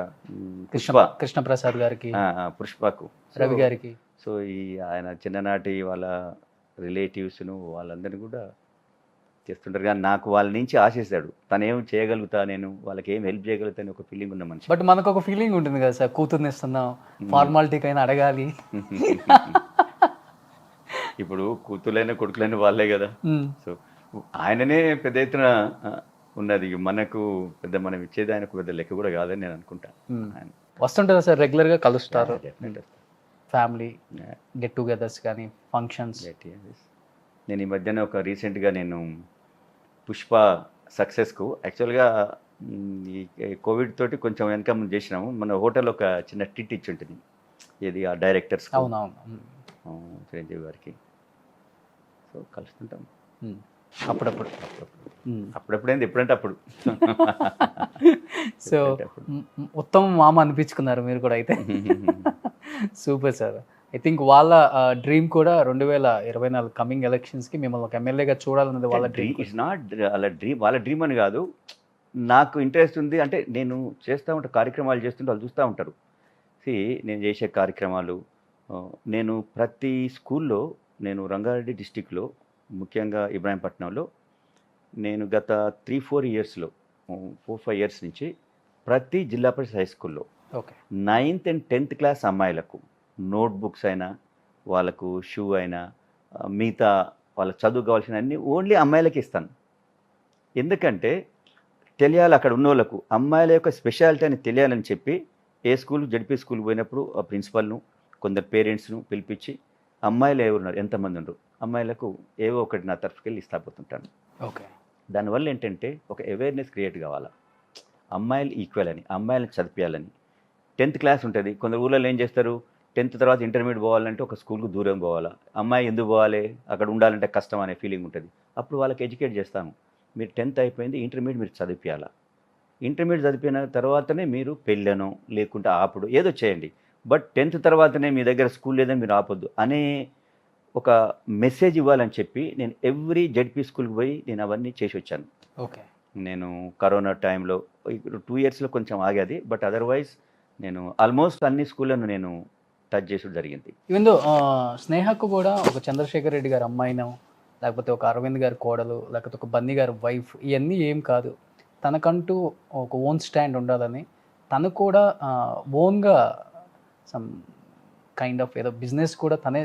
[SPEAKER 2] కృష్ణప్రసాద్ గారికి,
[SPEAKER 3] పుష్పకు,
[SPEAKER 2] రవి గారికి.
[SPEAKER 3] సో ఈ ఆయన చిన్ననాటి వాళ్ళ రిలేటివ్స్ను వాళ్ళందరినీ కూడా చేస్తుంటారు, కానీ నాకు వాళ్ళ నుంచి ఆశిస్తాడు తను ఏం చేయగలుగుతా, నేను వాళ్ళకి ఏం హెల్ప్ చేయగలుగుతా అని ఒక ఫీలింగ్ ఉన్న మనిషి.
[SPEAKER 2] బట్ మనకు ఒక ఫీలింగ్ ఉంటుంది కదా సార్, కూతుర్ని ఇస్తున్నాం ఫార్మాలిటీకైనా అడగాలి.
[SPEAKER 3] ఇప్పుడు కూతుర్లైన కొడుకులైన వాళ్ళే కదా. సో ఆయననే పెద్ద ఎత్తున ఉన్నది, మనకు పెద్ద మనం ఇచ్చేది ఆయనకు పెద్ద లెక్క కూడా కాదని నేను అనుకుంటాను.
[SPEAKER 2] వస్తుంటారా సార్, రెగ్యులర్గా కలుస్తారు?
[SPEAKER 3] Definitely.
[SPEAKER 2] ఫ్యామిలీ గెట్ టుగెదర్స్ కానీ ఫంక్షన్స్?
[SPEAKER 3] నేను ఈ మధ్యన ఒక రీసెంట్గా నేను పుష్ప సక్సెస్కు యాక్చువల్గా ఈ కోవిడ్ తోటి కొంచెం వెనక ముందు చేసినాము. మన హోటల్ ఒక చిన్న టిట్ ఇచ్చి ఉంటుంది, ఏది ఆ డైరెక్టర్స్
[SPEAKER 2] అవునవును,
[SPEAKER 3] చిరంజీవి గారికి. సో కలుస్తుంటాం
[SPEAKER 2] అప్పుడప్పుడు.
[SPEAKER 3] అప్పుడప్పుడేంది, ఎప్పుడంటే అప్పుడు.
[SPEAKER 2] సో ఉత్తమ మామ అనిపించుకున్నారు మీరు కూడా అయితే. Super sir. ఐ థింక్ వాళ్ళ డ్రీమ్ కూడా 2024 కమింగ్ ఎలక్షన్స్కి మిమ్మల్ని ఒక ఎమ్మెల్యేగా చూడాలన్నది వాళ్ళ డ్రీమ్.
[SPEAKER 3] ఇట్స్ నాట్ వాళ్ళ డ్రీమ్ అని కాదు, నాకు ఇంట్రెస్ట్ ఉంది. అంటే నేను చేస్తూ ఉంటాను, కార్యక్రమాలు చేస్తుంటే వాళ్ళు చూస్తూ ఉంటారు. నేను చేసే కార్యక్రమాలు, నేను ప్రతి స్కూల్లో, నేను రంగారెడ్డి డిస్టిక్లో ముఖ్యంగా ఇబ్రాహీంపట్నంలో నేను గత 3-4 ఇయర్స్లో 4-5 ఇయర్స్ నుంచి ప్రతి జిల్లా పరిషత్ హై స్కూల్లో
[SPEAKER 2] okay
[SPEAKER 3] 9th and 10th class అమ్మాయిలకు నోట్బుక్స్ అయినా, వాళ్ళకు షూ అయినా, మిగతా వాళ్ళకి చదువు కావాల్సిన అన్ని ఓన్లీ అమ్మాయిలకి ఇస్తాను. ఎందుకంటే తెలియాలి అక్కడ ఉన్న వాళ్ళకు అమ్మాయిల యొక్క స్పెషాలిటీ అని తెలియాలని చెప్పి ఏ స్కూల్ జడ్పీ స్కూల్కి పోయినప్పుడు ఆ ప్రిన్సిపల్ను, కొందరు పేరెంట్స్ను పిలిపించి అమ్మాయిలు ఎవరున్నారు, ఎంతమంది ఉండరు, అమ్మాయిలకు ఏవో ఒకటి నా తరఫుకి వెళ్ళి ఇస్తాపోతుంటాను.
[SPEAKER 2] ఓకే.
[SPEAKER 3] దానివల్ల ఏంటంటే ఒక అవేర్నెస్ క్రియేట్ కావాలా, అమ్మాయిలు ఈక్వల్ అని, అమ్మాయిలను చదివించాలని. 10th క్లాస్ ఉంటుంది, కొందరు ఊళ్ళో ఏం చేస్తారు, 10th తర్వాత ఇంటర్మీడియట్ పోవాలంటే ఒక స్కూల్కు దూరం పోవాలా, అమ్మాయి ఎందుకు పోవాలి, అక్కడ ఉండాలంటే కష్టం అనే ఫీలింగ్ ఉంటుంది. అప్పుడు వాళ్ళకి ఎడ్యుకేట్ చేస్తాము, మీరు 10th అయిపోయింది, ఇంటర్మీడియట్ మీరు చదివించాలా, ఇంటర్మీడియట్ చదివిన తర్వాతనే మీరు పెళ్ళను లేకుంటే ఆపుడు ఏదో చేయండి, బట్ 10th తర్వాతనే మీ దగ్గర స్కూల్ లేదని మీరు ఆపొద్దు అనే ఒక మెసేజ్ ఇవ్వాలని చెప్పి నేను ఎవ్రీ జడ్పీ స్కూల్కి పోయి నేను అవన్నీ చేసి వచ్చాను.
[SPEAKER 2] ఓకే.
[SPEAKER 3] నేను కరోనా టైంలో 2 ఇయర్స్లో కొంచెం ఆగేది, బట్ అదర్వైజ్ నేను ఆల్మోస్ట్ అన్ని స్కూళ్ళను నేను టచ్ చేసి జరిగింది.
[SPEAKER 2] ఈవెన్ దో స్నేహకు కూడా ఒక చంద్రశేఖర్ రెడ్డి గారి అమ్మాయినో, లేకపోతే ఒక అరవింద్ గారి కోడలు, లేకపోతే ఒక బన్నీ గారి వైఫ్, ఇవన్నీ ఏం కాదు, తనకంటూ ఒక ఓన్ స్టాండ్ ఉండాలని తను కూడా ఓన్గా సమ్ కైండ్ ఆఫ్ ఏదో బిజినెస్ కూడా తనే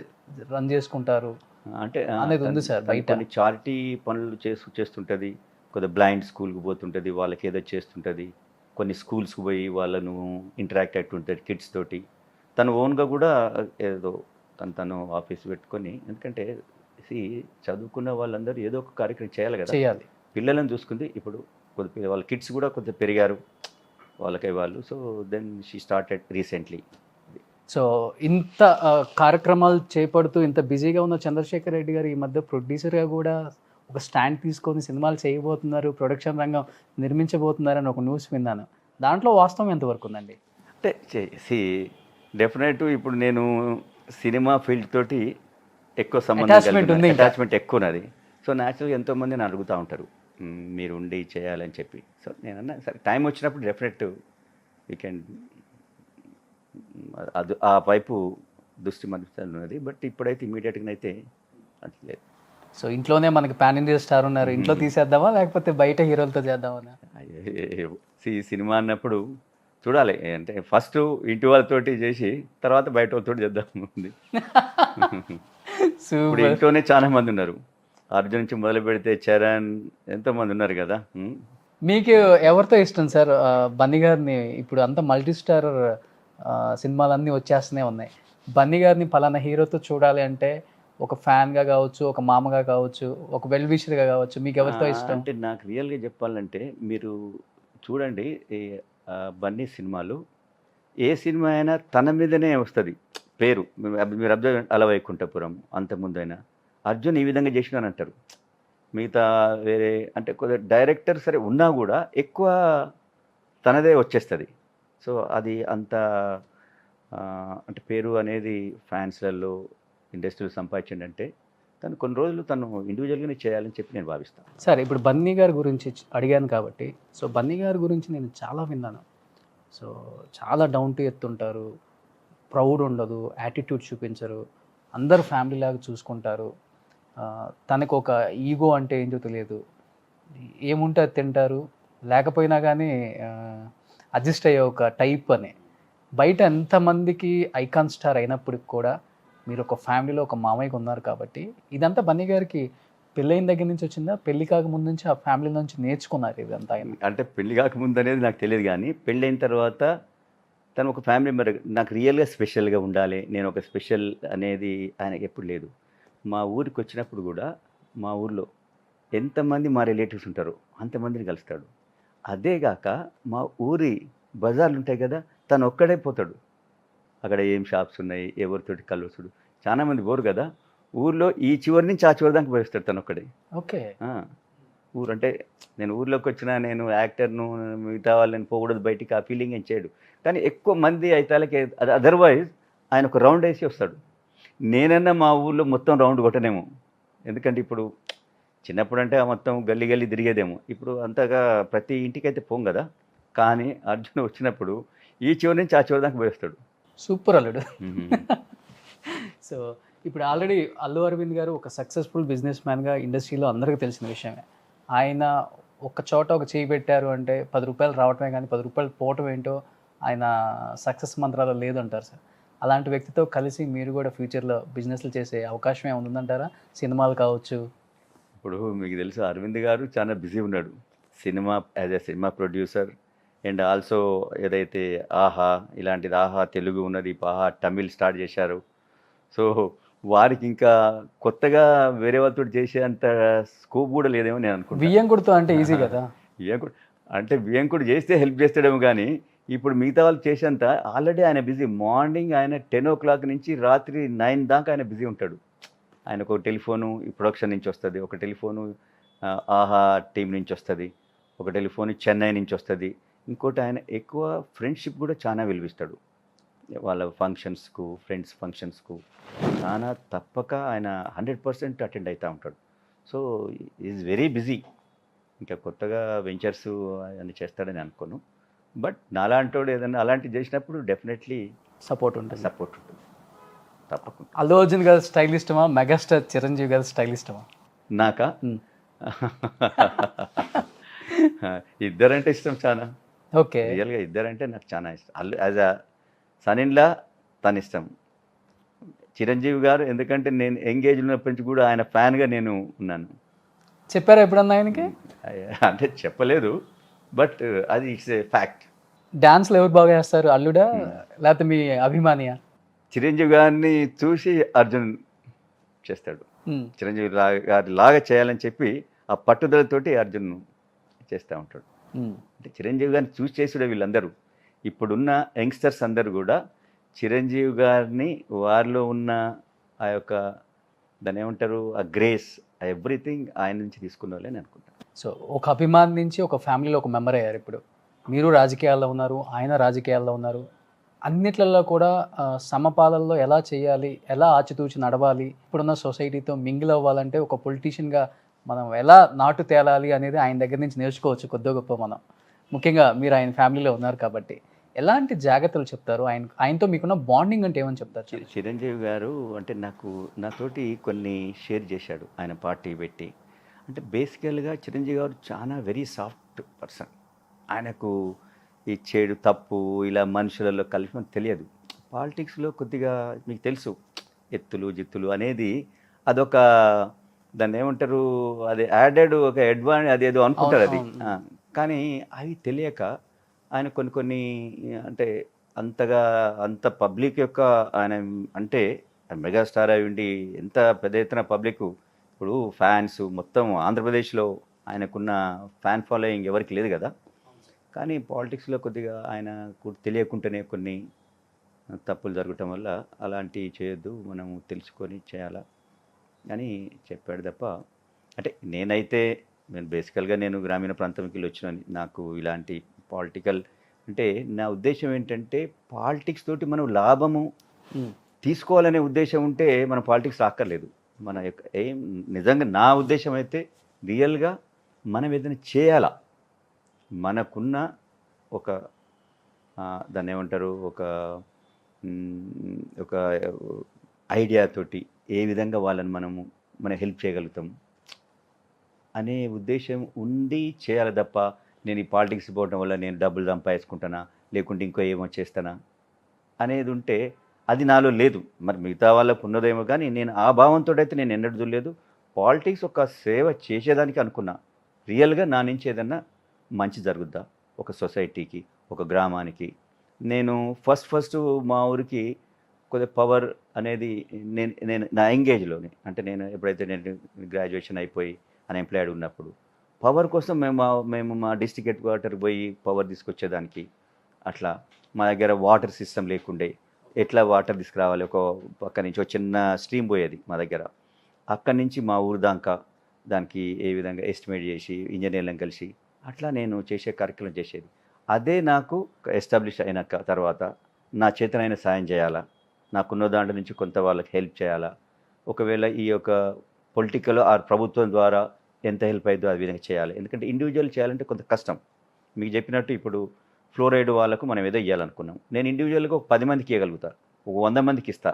[SPEAKER 2] రన్ చేసుకుంటారు
[SPEAKER 3] అంటే
[SPEAKER 2] అనేది ఉంది సార్ బయట.
[SPEAKER 3] కొన్ని చారిటీ పనులు చేస్తుంటుంది, కొద్దిగా బ్లైండ్ స్కూల్కి పోతుంటుంది, వాళ్ళకి ఏదో చేస్తుంటుంది, కొన్ని స్కూల్స్కి పోయి వాళ్ళను ఇంటరాక్ట్ అవుతుంటుంది కిడ్స్ తోటి. తను ఓన్గా కూడా ఏదో తను ఆఫీస్ పెట్టుకొని, ఎందుకంటే చదువుకున్న వాళ్ళందరూ ఏదో ఒక కార్యక్రమం చేయాలి కదా,
[SPEAKER 2] చేయాలి.
[SPEAKER 3] పిల్లలను చూసుకుంది. ఇప్పుడు కొద్దిగా వాళ్ళ కిడ్స్ కూడా కొద్దిగా పెరిగారు వాళ్ళకి వాళ్ళు. So then she started recently.
[SPEAKER 2] So ఇంత కార్యక్రమాలు చేపడుతూ ఇంత బిజీగా ఉన్న చంద్రశేఖర్ రెడ్డి గారు ఈ మధ్య ప్రొడ్యూసర్గా కూడా ఒక స్టాండ్ తీసుకొని సినిమాలు చేయబోతున్నారు, ప్రొడక్షన్ రంగం నిర్మించబోతున్నారని ఒక న్యూస్ విన్నాను. దాంట్లో వాస్తవం ఎంతవరకు ఉందండి?
[SPEAKER 3] అంటే డెఫినెట్ ఇప్పుడు నేను సినిమా ఫీల్డ్ తోటి ఎక్కువ సంబంధం, అటాచ్మెంట్ ఎక్కువ ఉన్నది. సో న్యాచురల్గా ఎంతోమంది నన్ను అడుగుతూ ఉంటారు, మీరు ఉండి చేయాలని చెప్పి. సో నేనన్నా సరే, టైం వచ్చినప్పుడు డెఫినెట్ వీ కెన్, అది ఆ వైపు దృష్టి మనసులో ఉన్నది. బట్ ఇప్పుడైతే ఇమీడియట్గా అయితే అట్లేదు.
[SPEAKER 2] సో ఇంట్లోనే మనకి పాన్ ఇండియా స్టార్ ఉన్నారు, ఇంట్లో తీసేద్దామా లేకపోతే బయట హీరోలతో చేద్దామా?
[SPEAKER 3] సినిమా అన్నప్పుడు చూడాలి, అంటే ఫస్ట్ ఇంటి వాళ్ళతోటి చేసి తర్వాత బయట వాళ్ళతో చేద్దాం ఉంది. ఇప్పుడు ఇంట్లోనే చాలా మంది ఉన్నారు, అర్జున్ నుంచి మొదలు పెడితే చరణ్, ఎంతోమంది ఉన్నారు కదా.
[SPEAKER 2] మీకు ఎవరితో ఇష్టం సార్? బన్నీ గారిని ఇప్పుడు అంతా మల్టీ స్టార్ సినిమాలన్నీ వచ్చేస్తూనే ఉన్నాయి. బన్నీ గారిని పలానా హీరోతో చూడాలి అంటే ఒక ఫ్యాన్గా కావచ్చు, ఒక మామగా కావచ్చు, ఒక వెల్ విషర్గా కావచ్చు, మీకు ఎవరితో ఇష్టం?
[SPEAKER 3] అంటే నాకు రియల్గా చెప్పాలంటే మీరు చూడండి, బన్నీ సినిమాలు ఏ సినిమా అయినా తన మీదనే వస్తుంది పేరు. మీరు అబ్జర్వ్, అలవైకుంఠపురం అంతకుముందైనా అర్జున్ ఈ విధంగా చేసినాను అంటారు. మిగతా వేరే అంటే కొద్దిగా డైరెక్టర్ సరే ఉన్నా కూడా ఎక్కువ తనదే వచ్చేస్తుంది. సో అది అంత అంటే పేరు అనేది ఫ్యాన్స్లలో ఇండస్ట్రీలో సంపాదించండి. తను కొన్ని రోజులు తను ఇండివిజువల్గానే చేయాలని చెప్పి నేను భావిస్తాను.
[SPEAKER 2] సార్ ఇప్పుడు బన్నీ గారి గురించి అడిగాను కాబట్టి, సో బన్నీ గారి గురించి నేను చాలా విన్నాను. సో చాలా డౌన్ టు ఎర్త్ ఉంటారు, ప్రౌడ్ ఉండదు, యాటిట్యూడ్ చూపించరు, అందరు ఫ్యామిలీ లాగా చూసుకుంటారు. తనకు ఒక ఈగో అంటే ఏంటో తెలియదు, ఏముంటే అది తింటారు, లేకపోయినా కానీ అడ్జస్ట్ అయ్యే ఒక టైప్ అని. బయట ఎంతమందికి ఐకాన్ స్టార్ అయినప్పటికి కూడా మీరు ఒక ఫ్యామిలీలో ఒక మామయ్యగా ఉన్నారు కాబట్టి ఇదంతా బన్నీ గారికి పెళ్ళైన దగ్గర నుంచి వచ్చిందా, పెళ్లి కాకముందు నుంచి ఆ ఫ్యామిలీ నుంచి నేర్చుకున్నారు ఇదంతా ఆయన?
[SPEAKER 3] అంటే పెళ్లి కాకముందు అనేది నాకు తెలియదు, కానీ పెళ్ళైన తర్వాత తను ఒక ఫ్యామిలీ మెంబర్. నాకు రియల్గా స్పెషల్గా ఉండాలి, నేను ఒక స్పెషల్ అనేది ఆయనకి ఎప్పుడు లేదు. మా ఊరికి వచ్చినప్పుడు కూడా మా ఊర్లో ఎంతమంది మా రిలేటివ్స్ ఉంటారో అంతమందిని కలుస్తాడు. అదేగాక మా ఊరి బజార్లు ఉంటాయి కదా, తను ఒక్కడే పోతాడు. అక్కడ ఏం షాప్స్ ఉన్నాయి, ఎవరితోటి కలుసుడు, చాలామంది పోరు కదా, ఊర్లో ఈ చివరి నుంచి ఆ చివరి దాకా పోయిస్తాడు తను ఒక్కడే.
[SPEAKER 2] ఓకే.
[SPEAKER 3] ఊరు అంటే నేను ఊర్లోకి వచ్చినా, నేను యాక్టర్ను, మిగతా వాళ్ళని పోకూడదు బయటికి, ఆ ఫీలింగ్ ఏం చేయడు. కానీ ఎక్కువ మంది అయితే అది అదర్వైజ్ ఆయన ఒక రౌండ్ వేసి వస్తాడు. నేనన్నా మా ఊర్లో మొత్తం రౌండ్ కొట్టనేమో, ఎందుకంటే ఇప్పుడు చిన్నప్పుడు అంటే మొత్తం గల్లీ గల్లీ తిరిగేదేమో, ఇప్పుడు అంతగా ప్రతి ఇంటికి అయితే పోం కదా. కానీ అర్జున్ వచ్చినప్పుడు ఈ చివరి నుంచి ఆ చివరి దాకా పోయిస్తాడు.
[SPEAKER 2] సూపర్ అల్లుడు. సో ఇప్పుడు ఆల్రెడీ అల్లు అరవింద్ గారు ఒక సక్సెస్ఫుల్ బిజినెస్ మ్యాన్గా ఇండస్ట్రీలో అందరికీ తెలిసిన విషయమే. ఆయన ఒక చోట ఒక చేయి పెట్టారు అంటే 10 రూపాయలు రావటమే కానీ 10 రూపాయలు పోవటం ఏంటో ఆయన సక్సెస్ మంత్రాలు లేదంటారు సార్. అలాంటి వ్యక్తితో కలిసి మీరు కూడా ఫ్యూచర్లో బిజినెస్లు చేసే అవకాశం ఏమైనా ఉందంటారా? సినిమాలు కావచ్చు.
[SPEAKER 3] ఇప్పుడు మీకు తెలుసు అరవింద్ గారు చాలా బిజీ ఉన్నాడు, as a cinema producer, and also ఏదైతే ఆహా ఇలాంటిది, ఆహా తెలుగు ఉన్నది, ఇప్పుడు ఆహా తమిళ్ స్టార్ట్ చేశారు. సో వారికి ఇంకా కొత్తగా వేరే వాళ్ళతో చేసేంత స్కోప్ కూడా లేదేమో నేను అనుకుంటున్నాను.
[SPEAKER 2] వియ్యంకుడితో అంటే ఈజీ కదా.
[SPEAKER 3] వియ్యంకుడు అంటే వియ్యంకుడు చేస్తే హెల్ప్ చేస్తాడేమో, కానీ ఇప్పుడు మిగతా వాళ్ళు చేసేంత ఆల్రెడీ ఆయన బిజీ. మార్నింగ్ ఆయన 10 o'clock నుంచి రాత్రి 9 దాకా ఆయన బిజీ ఉంటాడు. ఆయనకు ఒక టెలిఫోను ప్రొడక్షన్ నుంచి వస్తుంది, ఒక టెలిఫోను ఆహా టీం నుంచి వస్తుంది, ఒక టెలిఫోన్ చెన్నై నుంచి వస్తుంది, ఇంకోటి ఆయన ఎక్కువ ఫ్రెండ్షిప్ కూడా చాలా విలువిస్తాడు. వాళ్ళ ఫంక్షన్స్కు, ఫ్రెండ్స్ ఫంక్షన్స్కు చాలా తప్పక ఆయన 100% అటెండ్ అవుతూ ఉంటాడు. So is very busy. ఇంకా కొత్తగా వెంచర్స్ అని చేస్తాడని అనుకోను, బట్ నాలాంటోడు ఏదైనా అలాంటివి చేసినప్పుడు డెఫినెట్లీ సపోర్ట్ ఉంటుంది తప్పకుండా.
[SPEAKER 2] అల్లు అర్జున్ గారి స్టైల్ ఇష్టమా, మెగాస్టార్ చిరంజీవి గారి స్టైల్ ఇష్టమా?
[SPEAKER 3] నాకా ఇద్దరంటే ఇష్టం చాలా.
[SPEAKER 2] ఓకే.
[SPEAKER 3] రియల్గా ఇద్దరంటే నాకు చాలా ఇష్టం. As a son in law తను ఇష్టం. చిరంజీవి గారు ఎందుకంటే నేను ఎంగేజ్ ఉన్నప్పటి నుంచి కూడా ఆయన ఫ్యాన్గా నేను ఉన్నాను.
[SPEAKER 2] చెప్పారా ఎప్పుడన్నా ఆయనకి?
[SPEAKER 3] అంటే చెప్పలేదు, బట్ అది ఇట్స్ ఏ ఫ్యాక్ట్.
[SPEAKER 2] డాన్స్లో ఎవరు బాగా చేస్తారు, అల్లుడా లేకపోతే మీ అభిమానియా?
[SPEAKER 3] చిరంజీవి గారిని చూసి అర్జున్ చేస్తాడు. చిరంజీవి గారి లాగా చేయాలని చెప్పి ఆ పట్టుదలతోటి అర్జున్ చేస్తూ ఉంటాడు. అంటే చిరంజీవి గారిని చూసి చేసుడే వీళ్ళందరూ. ఇప్పుడున్న యంగ్స్టర్స్ అందరూ కూడా చిరంజీవి గారిని వారిలో ఉన్న ఆ యొక్క దాన్ని ఏమంటారు, ఆ గ్రేస్, ఎవ్రీథింగ్ ఆయన నుంచి తీసుకున్న వాళ్ళని అనుకుంటాను.
[SPEAKER 2] సో ఒక అభిమాని నుంచి ఒక ఫ్యామిలీలో ఒక మెంబర్ అయ్యారు. ఇప్పుడు మీరు రాజకీయాల్లో ఉన్నారు, ఆయన రాజకీయాల్లో ఉన్నారు. అన్నిట్లలో కూడా సమపాలనలో ఎలా చేయాలి, ఎలా ఆచితూచి నడవాలి, ఇప్పుడున్న సొసైటీతో మింగిల్ అవ్వాలంటే ఒక పొలిటీషియన్గా మనం ఎలా నాటు తేలాలి అనేది ఆయన దగ్గర నుంచి నేర్చుకోవచ్చు కొద్ది గొప్ప మనం. ముఖ్యంగా మీరు ఆయన ఫ్యామిలీలో ఉన్నారు కాబట్టి ఎలాంటి జాగ్రత్తలు చెప్తారు? ఆయనతో మీకున్న బాండింగ్ అంటే ఏమని చెప్తారు?
[SPEAKER 3] చిరంజీవి గారు అంటే నాతోటి కొన్ని షేర్ చేశాడు ఆయన పార్టీ పెట్టి. అంటే బేసికల్గా చిరంజీవి గారు చాలా వెరీ సాఫ్ట్ పర్సన్. ఆయనకు ఈ చెడు తప్పు ఇలా మనుషులలో కలిసి తెలియదు. పాలిటిక్స్లో కొద్దిగా మీకు తెలుసు ఎత్తులు జిత్తులు అనేది అదొక దాన్ని ఏమంటారు, అది యాడెడ్ ఒక అదేదో అనుకుంటారు అది. కానీ అవి తెలియక ఆయన కొన్ని అంటే అంత పబ్లిక్ యొక్క ఆయన అంటే మెగాస్టార్ అయి ఉండి ఎంత పెద్ద ఎత్తున పబ్లిక్, ఇప్పుడు ఫ్యాన్స్ మొత్తం ఆంధ్రప్రదేశ్లో ఆయనకున్న ఫ్యాన్ ఫాలోయింగ్ ఎవరికి లేదు కదా. కానీ పాలిటిక్స్లో కొద్దిగా ఆయన తెలియకుండానే కొన్ని తప్పులు జరగటం వల్ల అలాంటివి చేయొద్దు, మనం తెలుసుకొని చేయాలా అని చెప్పాడు తప్ప. అంటే నేను బేసికల్గా నేను గ్రామీణ ప్రాంతంకి వెళ్ళి వచ్చినాను. నాకు ఇలాంటి పాలిటికల్ అంటే నా ఉద్దేశం ఏంటంటే పాలిటిక్స్ తోటి మనం లాభము తీసుకోవాలనే ఉద్దేశం ఉంటే మన పాలిటిక్స్ రాక్కర్లేదు. మన యొక్క ఏం నిజంగా నా ఉద్దేశం అయితే రియల్గా మనం ఏదైనా చేయాలా, మనకున్న ఒక దాన్ని ఏమంటారు, ఒక ఒక ఐడియా తోటి ఏ విధంగా వాళ్ళని మనం హెల్ప్ చేయగలుగుతాం అనే ఉద్దేశం ఉండి చేయాలి తప్ప నేను ఈ పాలిటిక్స్ పోవడం వల్ల నేను డబ్బులు సంపాదించుకుంటానా లేకుంటే ఇంకో ఏమో చేస్తానా అనేది ఉంటే అది నాలో లేదు. మరి మిగతా వాళ్ళకు ఉన్నదేమో కానీ నేను ఆ భావంతో అయితే నేను ఎన్నడూ చూడలేదు. పాలిటిక్స్ ఒక సేవ చేసేదానికి అనుకున్నా. రియల్గా నా నుంచి ఏదన్నా మంచి జరుగుద్దా ఒక సొసైటీకి, ఒక గ్రామానికి. నేను ఫస్ట్ మా ఊరికి కొద్దిగా పవర్ అనేది నేను నేను నా ఎంగేజ్లోనే, అంటే నేను ఎప్పుడైతే నేను గ్రాడ్యుయేషన్ అయిపోయి అన్ఎంప్లాయిడ్ ఉన్నప్పుడు పవర్ కోసం మేము మా డిస్ట్రిక్ట్ హెడ్ క్వార్టర్కి పోయి పవర్ తీసుకొచ్చేదానికి. అట్లా మా దగ్గర వాటర్ సిస్టమ్ లేకుండే, ఎట్లా వాటర్ తీసుకురావాలి, ఒక పక్క నుంచి ఒక చిన్న స్ట్రీమ్ పోయేది మా దగ్గర, అక్కడి నుంచి మా ఊరు దాకా దానికి ఏ విధంగా ఎస్టిమేట్ చేసి ఇంజనీర్లను కలిసి అట్లా నేను చేసే కార్యక్రమం చేసేది. అదే నాకు ఎస్టాబ్లిష్ అయిన తర్వాత నా చేతనైన సాయం చేయాలా, నాకున్న దాంట్లో నుంచి కొంత వాళ్ళకి హెల్ప్ చేయాలా, ఒకవేళ ఈ యొక్క పొలిటికల్ ఆర్ ప్రభుత్వం ద్వారా ఎంత హెల్ప్ అవుతుందో ఆ విధంగా చేయాలి. ఎందుకంటే ఇండివిజువల్ చేయాలంటే కొంత కష్టం. మీకు చెప్పినట్టు ఇప్పుడు ఫ్లోరైడ్ వాళ్ళకు మనం ఏదో ఇవ్వాలనుకున్నాం, నేను ఇండివిజువల్గా ఒక 10 మందికి ఇవ్వగలుగుతా, ఒక 100 మందికి ఇస్తా,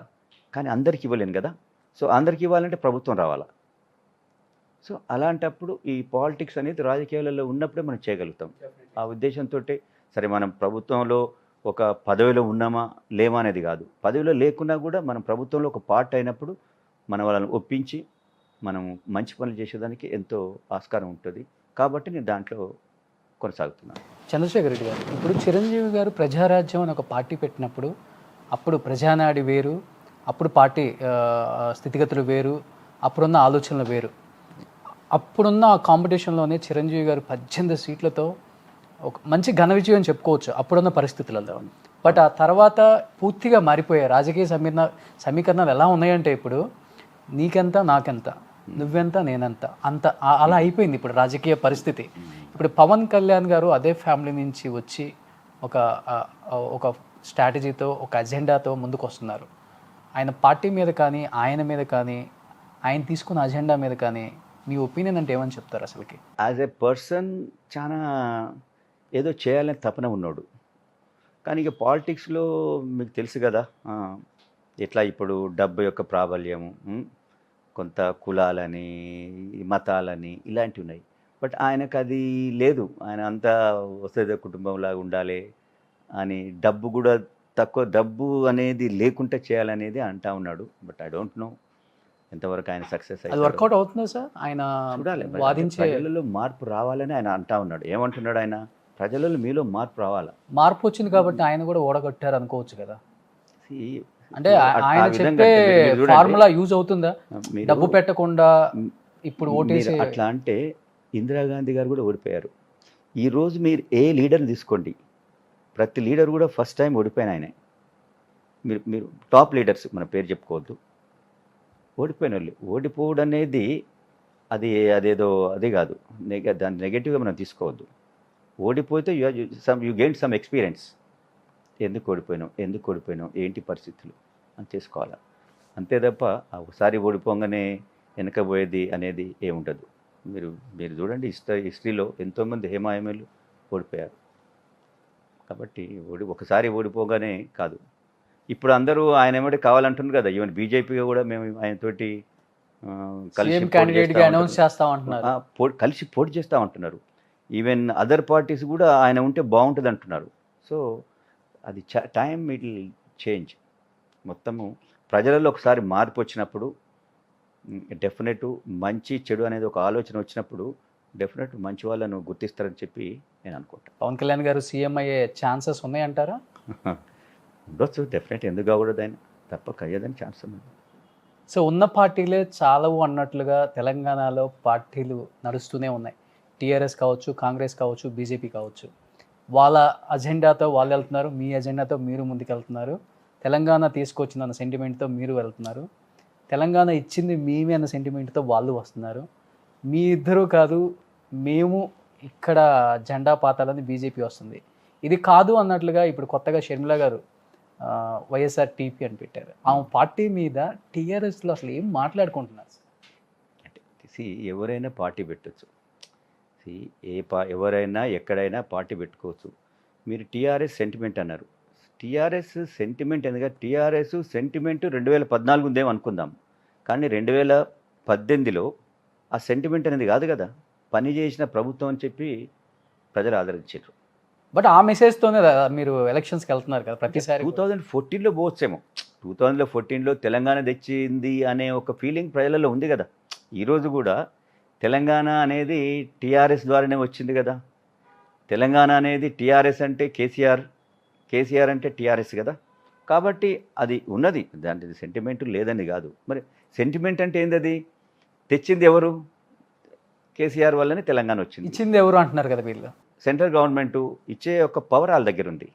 [SPEAKER 3] కానీ అందరికి ఇవ్వలేను కదా. సో అందరికి ఇవ్వాలంటే ప్రభుత్వం రావాలా. సో అలాంటప్పుడు ఈ పాలిటిక్స్ అనేది రాజకీయాలలో ఉన్నప్పుడే మనం చేయగలుగుతాం. ఆ ఉద్దేశంతో సరే మనం ప్రభుత్వంలో ఒక పదవిలో ఉన్నామా లేమా అనేది కాదు, పదవిలో లేకున్నా కూడా మనం ప్రభుత్వంలో ఒక పార్ట్ అయినప్పుడు మన వాళ్ళని ఒప్పించి మనం మంచి పనులు చేసేదానికి ఎంతో ఆస్కారం ఉంటుంది. కాబట్టి నేను దాంట్లో కొనసాగుతున్నాను.
[SPEAKER 2] చంద్రశేఖర్ రెడ్డి గారు, ఇప్పుడు చిరంజీవి గారు ప్రజారాజ్యం అని ఒక పార్టీ పెట్టినప్పుడు అప్పుడు ప్రజానాడి వేరు, అప్పుడు పార్టీ స్థితిగతులు వేరు, అప్పుడున్న ఆలోచనలు వేరు. అప్పుడున్న ఆ కాంపిటీషన్లోనే చిరంజీవి గారు 18 సీట్లతో ఒక మంచి ఘన విజయం చెప్పుకోవచ్చు అప్పుడున్న పరిస్థితులలో. బట్ ఆ తర్వాత పూర్తిగా మారిపోయాయి రాజకీయ సమీకరణాలు. ఎలా ఉన్నాయంటే ఇప్పుడు నీకెంత నాకెంత, నువ్వెంత నేనెంత, అంత అలా అయిపోయింది ఇప్పుడు రాజకీయ పరిస్థితి. ఇప్పుడు పవన్ కళ్యాణ్ గారు అదే ఫ్యామిలీ నుంచి వచ్చి ఒక స్ట్రాటజీతో, ఒక అజెండాతో ముందుకు వస్తున్నారు. ఆయన పార్టీ మీద కానీ, ఆయన మీద కానీ, ఆయన తీసుకున్న అజెండా మీద కానీ మీ ఒపీనియన్ అంటే ఏమని చెప్తారు అసలుకి?
[SPEAKER 3] యాజ్ ఎ పర్సన్ చాలా ఏదో చేయాలని తపన ఉన్నాడు, కానీ ఇక పాలిటిక్స్లో మీకు తెలుసు కదా ఎట్లా ఇప్పుడు డబ్బు యొక్క ప్రాబల్యము, కొంత కులాలని మతాలని ఇలాంటివి ఉన్నాయి. బట్ ఆయనకు అది లేదు. ఆయన అంతా వసతి కుటుంబంలాగా ఉండాలి అని, డబ్బు కూడా తక్కువ, డబ్బు అనేది లేకుండా చేయాలనేది అంటా ఉన్నాడు. బట్ ఐ డోంట్ నో ఎంతవరకు ఆయన సక్సెస్
[SPEAKER 2] అది వర్కౌట్ అవుతుందా సార్? ఆయన
[SPEAKER 3] చూడాలి.
[SPEAKER 2] వాదించే
[SPEAKER 3] ప్రజలలో మార్పు రావాలని ఆయన అంటా ఉన్నాడు. ఏమంటున్నాడు ఆయన? ప్రజలలో మీలో మార్పు రావాలా.
[SPEAKER 2] మార్పు వచ్చింది కాబట్టి ఆయన కూడా ఓడగొట్టారు అనుకోవచ్చు కదా.
[SPEAKER 3] See,
[SPEAKER 2] అంటే
[SPEAKER 3] ఆ
[SPEAKER 2] ఆయన
[SPEAKER 3] విధంగా
[SPEAKER 2] చెప్పే
[SPEAKER 3] మీరు చూడండి,
[SPEAKER 2] ఫార్ములా యూజ్ అవుతుందా?
[SPEAKER 3] మీరు
[SPEAKER 2] డబ్బు పెట్టకుండా ఇప్పుడు ఓటేసి
[SPEAKER 3] మీరు అట్లా అంటే ఇందిరాగాంధీ గారు కూడా ఓడిపోయారు. ఈరోజు మీరు ఏ లీడర్ని తీసుకోండి, ప్రతి లీడర్ కూడా ఫస్ట్ టైం ఓడిపోయిన ఆయనే. మీరు టాప్ లీడర్స్ మన పేరు చెప్పుకోవద్దు, ఓడిపోయిన వాళ్ళు. ఓడిపోవడం అనేది అదేదో అదే కాదు, దాన్ని నెగటివ్గా మనం తీసుకోవద్దు. ఓడిపోతే యూ గెయిన్ సమ్ ఎక్స్పీరియన్స్. ఎందుకు ఓడిపోయినాం, ఏంటి పరిస్థితులు అని చేసుకోవాలి. అంతే తప్ప ఒకసారి ఓడిపోగానే వెనకపోయేది అనేది ఏముండదు. మీరు చూడండి, హిస్టరీలో ఎంతోమంది హేమాయమేలు ఓడిపోయారు. కాబట్టి ఒకసారి ఓడిపోగానే కాదు. ఇప్పుడు అందరూ ఆయన ఏమంటే కావాలంటున్నారు కదా, ఈవెన్ బీజేపీగా కూడా మేము ఆయనతోటి కలిసి పోటీ చేస్తామంటున్నారు. ఈవెన్ అదర్ పార్టీస్ కూడా ఆయన ఉంటే బాగుంటుంది అంటున్నారు. సో అది టైం ఇట్ విల్ చేంజ్. మొత్తము ప్రజలలో ఒకసారి మార్పు వచ్చినప్పుడు డెఫినెట్ మంచి చెడు అనేది ఒక ఆలోచన వచ్చినప్పుడు డెఫినెట్ మంచి వాళ్ళను గుర్తిస్తారని చెప్పి నేను అనుకుంటాను.
[SPEAKER 2] పవన్ కళ్యాణ్ గారు సీఎం అయ్యే ఛాన్సెస్ ఉన్నాయంటారా?
[SPEAKER 3] ఉండొచ్చు, డెఫినెట్. ఎందుకు కాకూడదు, ఆయన తప్పక అయ్యేదని ఛాన్స్ ఉంది.
[SPEAKER 2] సో ఉన్న పార్టీలే చాలవు అన్నట్లుగా తెలంగాణలో పార్టీలు నడుస్తూనే ఉన్నాయి. టీఆర్ఎస్ కావచ్చు, కాంగ్రెస్ కావచ్చు, బీజేపీ కావచ్చు. వాళ్ళ అజెండాతో వాళ్ళు వెళ్తున్నారు, మీ అజెండాతో మీరు ముందుకెళ్తున్నారు. తెలంగాణ తీసుకొచ్చిందన్న సెంటిమెంట్తో మీరు వెళ్తున్నారు, తెలంగాణ ఇచ్చింది మేమే అన్న సెంటిమెంట్తో వాళ్ళు వస్తున్నారు. మీ ఇద్దరు కాదు, మేము ఇక్కడ జెండా పాతాలని బీజేపీ వస్తుంది. ఇది కాదు అన్నట్లుగా ఇప్పుడు కొత్తగా షర్మిల గారు వైఎస్ఆర్ టీపీ అని పెట్టారు. ఆ పార్టీ మీద టీఆర్ఎస్లో అసలు ఏం మాట్లాడుకుంటున్నారు?
[SPEAKER 3] అంటే ఎవరైనా పార్టీ పెట్టచ్చు. ఎవరైనా ఎక్కడైనా పార్టీ పెట్టుకోవచ్చు. మీరు టీఆర్ఎస్ సెంటిమెంట్ అన్నారు. టీఆర్ఎస్ సెంటిమెంట్ ఎందుకంటే టీఆర్ఎస్ సెంటిమెంట్ 2014 ఉందేమో అనుకుందాం, కానీ 2018లో ఆ సెంటిమెంట్ అనేది కాదు కదా, పని చేసిన ప్రభుత్వం అని చెప్పి ప్రజలు ఆదరించారు.
[SPEAKER 2] బట్ ఆ మెసేజ్తోనే మీరు ఎలక్షన్స్కి వెళ్తున్నారు కదా ప్రతిసారి.
[SPEAKER 3] 2014లో పోవచ్చేమో, 2014లో తెలంగాణ తెచ్చింది అనే ఒక ఫీలింగ్ ప్రజలలో ఉంది కదా. ఈరోజు కూడా తెలంగాణ అనేది టీఆర్ఎస్ ద్వారానే వచ్చింది కదా. తెలంగాణ అనేది టీఆర్ఎస్ అంటే కేసీఆర్, కేసీఆర్ అంటే టీఆర్ఎస్ కదా. కాబట్టి అది ఉన్నది, దాంట్లో సెంటిమెంట్ లేదని కాదు. మరి సెంటిమెంట్ అంటే ఏంది? అది తెచ్చింది ఎవరు? కేసీఆర్ వల్లనే తెలంగాణ వచ్చింది.
[SPEAKER 2] ఇచ్చింది ఎవరు అంటున్నారు కదా వీళ్ళు.
[SPEAKER 3] సెంట్రల్ గవర్నమెంట్ ఇచ్చే ఒక పవర్ వాళ్ళ దగ్గర ఉంది,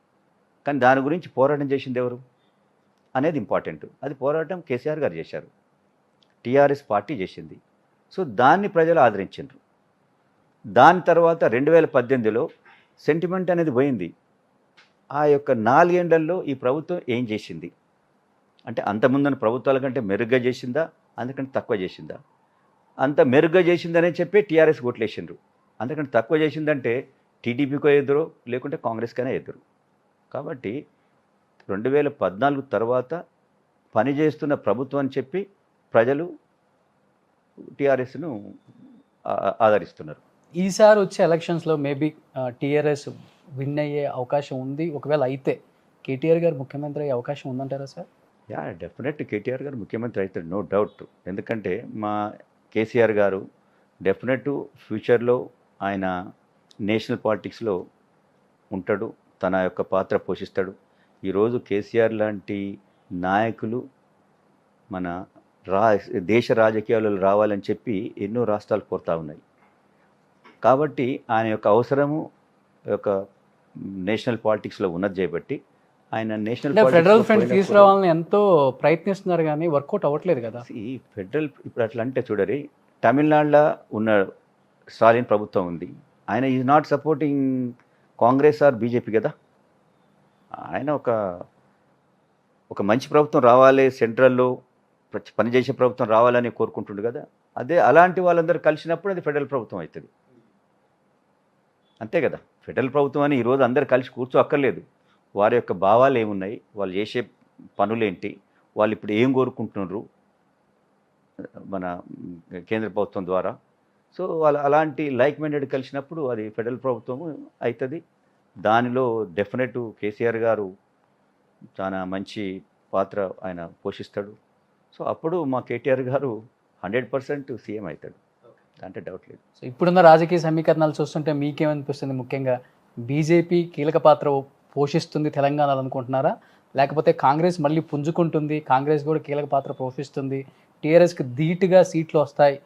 [SPEAKER 3] కానీ దాని గురించి పోరాటం చేసింది ఎవరు అనేది ఇంపార్టెంట్. అది పోరాటం కేసీఆర్ గారు చేశారు, టీఆర్ఎస్ పార్టీ చేసింది. సో దాన్ని ప్రజలు ఆదరించారు. దాని తర్వాత 2018లో సెంటిమెంట్ అనేది పోయింది. ఆ యొక్క 4 ఏళ్లలో ఈ ప్రభుత్వం ఏం చేసింది అంటే, అంతకుముందున్న ప్రభుత్వాల కంటే మెరుగ్గా చేసిందా, అందుకంటే తక్కువ చేసిందా? అంత మెరుగ్గా చేసిందనే చెప్పి టీఆర్ఎస్ ఓట్లేసిండ్రు. అందుకంటే తక్కువ చేసిందంటే టీడీపీకో ఎదురు, లేకుంటే కాంగ్రెస్కైనా ఎదురు. కాబట్టి 2014 తర్వాత పనిచేస్తున్న ప్రభుత్వం అని చెప్పి ప్రజలు టీఆర్ఎస్ను ఆదరిస్తున్నారు.
[SPEAKER 2] ఈసారి వచ్చే ఎలక్షన్స్లో మేబీ టీఆర్ఎస్ విన్ అయ్యే అవకాశం ఉంది. ఒకవేళ అయితే కేటీఆర్ గారు ముఖ్యమంత్రి అయ్యే అవకాశం ఉందంటారా సార్?
[SPEAKER 3] యా, డెఫినెట్ కేటీఆర్ గారు ముఖ్యమంత్రి అవుతారు, నో డౌట్. ఎందుకంటే మా కేసీఆర్ గారు డెఫినెట్ ఫ్యూచర్లో ఆయన నేషనల్ పాలిటిక్స్లో ఉంటాడు, తన యొక్క పాత్ర పోషిస్తాడు. ఈరోజు కేసీఆర్ లాంటి నాయకులు మన దేశ రాజకీయాలలో రావాలని చెప్పి ఎన్నో రాష్ట్రాలు కోరుతూ ఉన్నాయి. కాబట్టి ఆయన యొక్క అవసరము యొక్క నేషనల్ పాలిటిక్స్లో ఉన్నది చేయబట్టి ఆయన నేషనల్
[SPEAKER 2] ఫెడరల్ ఫ్రంట్ తీసుకురావాలని ఎంతో ప్రయత్నిస్తున్నారు, కానీ వర్కౌట్ అవ్వట్లేదు కదా.
[SPEAKER 3] ఈ ఫెడరల్ ఇప్పుడు అట్లా అంటే చూడరి, తమిళనాడులో ఉన్న స్టాలిన్ ప్రభుత్వం ఉంది, ఆయన is not supporting Congress or BJP కదా. ఆయన ఒక మంచి ప్రభుత్వం రావాలి, సెంట్రల్లో పనిచేసే ప్రభుత్వం రావాలని కోరుకుంటుండు కదా. అదే అలాంటి వాళ్ళందరూ కలిసినప్పుడు అది ఫెడరల్ ప్రభుత్వం అవుతుంది, అంతే కదా. ఫెడరల్ ప్రభుత్వం అని ఈరోజు అందరు కలిసి కూర్చో అక్కర్లేదు. వారి యొక్క భావాలు ఏమున్నాయి, వాళ్ళు చేసే పనులేంటి, వాళ్ళు ఇప్పుడు ఏం కోరుకుంటున్నారు మన కేంద్ర ప్రభుత్వం ద్వారా. సో వాళ్ళు అలాంటి లైక్ మైండెడ్ కలిసినప్పుడు అది ఫెడరల్ ప్రభుత్వం అవుతుంది. దానిలో డెఫినెట్ కేసీఆర్ గారు చాలా మంచి పాత్ర ఆయన పోషిస్తాడు. సో అప్పుడు మా కేటీఆర్ గారు 100% సీఎం అవుతాడు, అంటే డౌట్ లేదు.
[SPEAKER 2] సో ఇప్పుడున్న రాజకీయ సమీకరణాలు చూస్తుంటే మీకేమనిపిస్తుంది? ముఖ్యంగా బీజేపీ కీలక పాత్ర పోషిస్తుంది తెలంగాణలో అనుకుంటున్నారా, లేకపోతే కాంగ్రెస్ మళ్ళీ పుంజుకుంటుంది, కాంగ్రెస్ కూడా కీలక పాత్ర పోషిస్తుంది, టీఆర్ఎస్కి ధీటుగా సీట్లు వస్తాయి,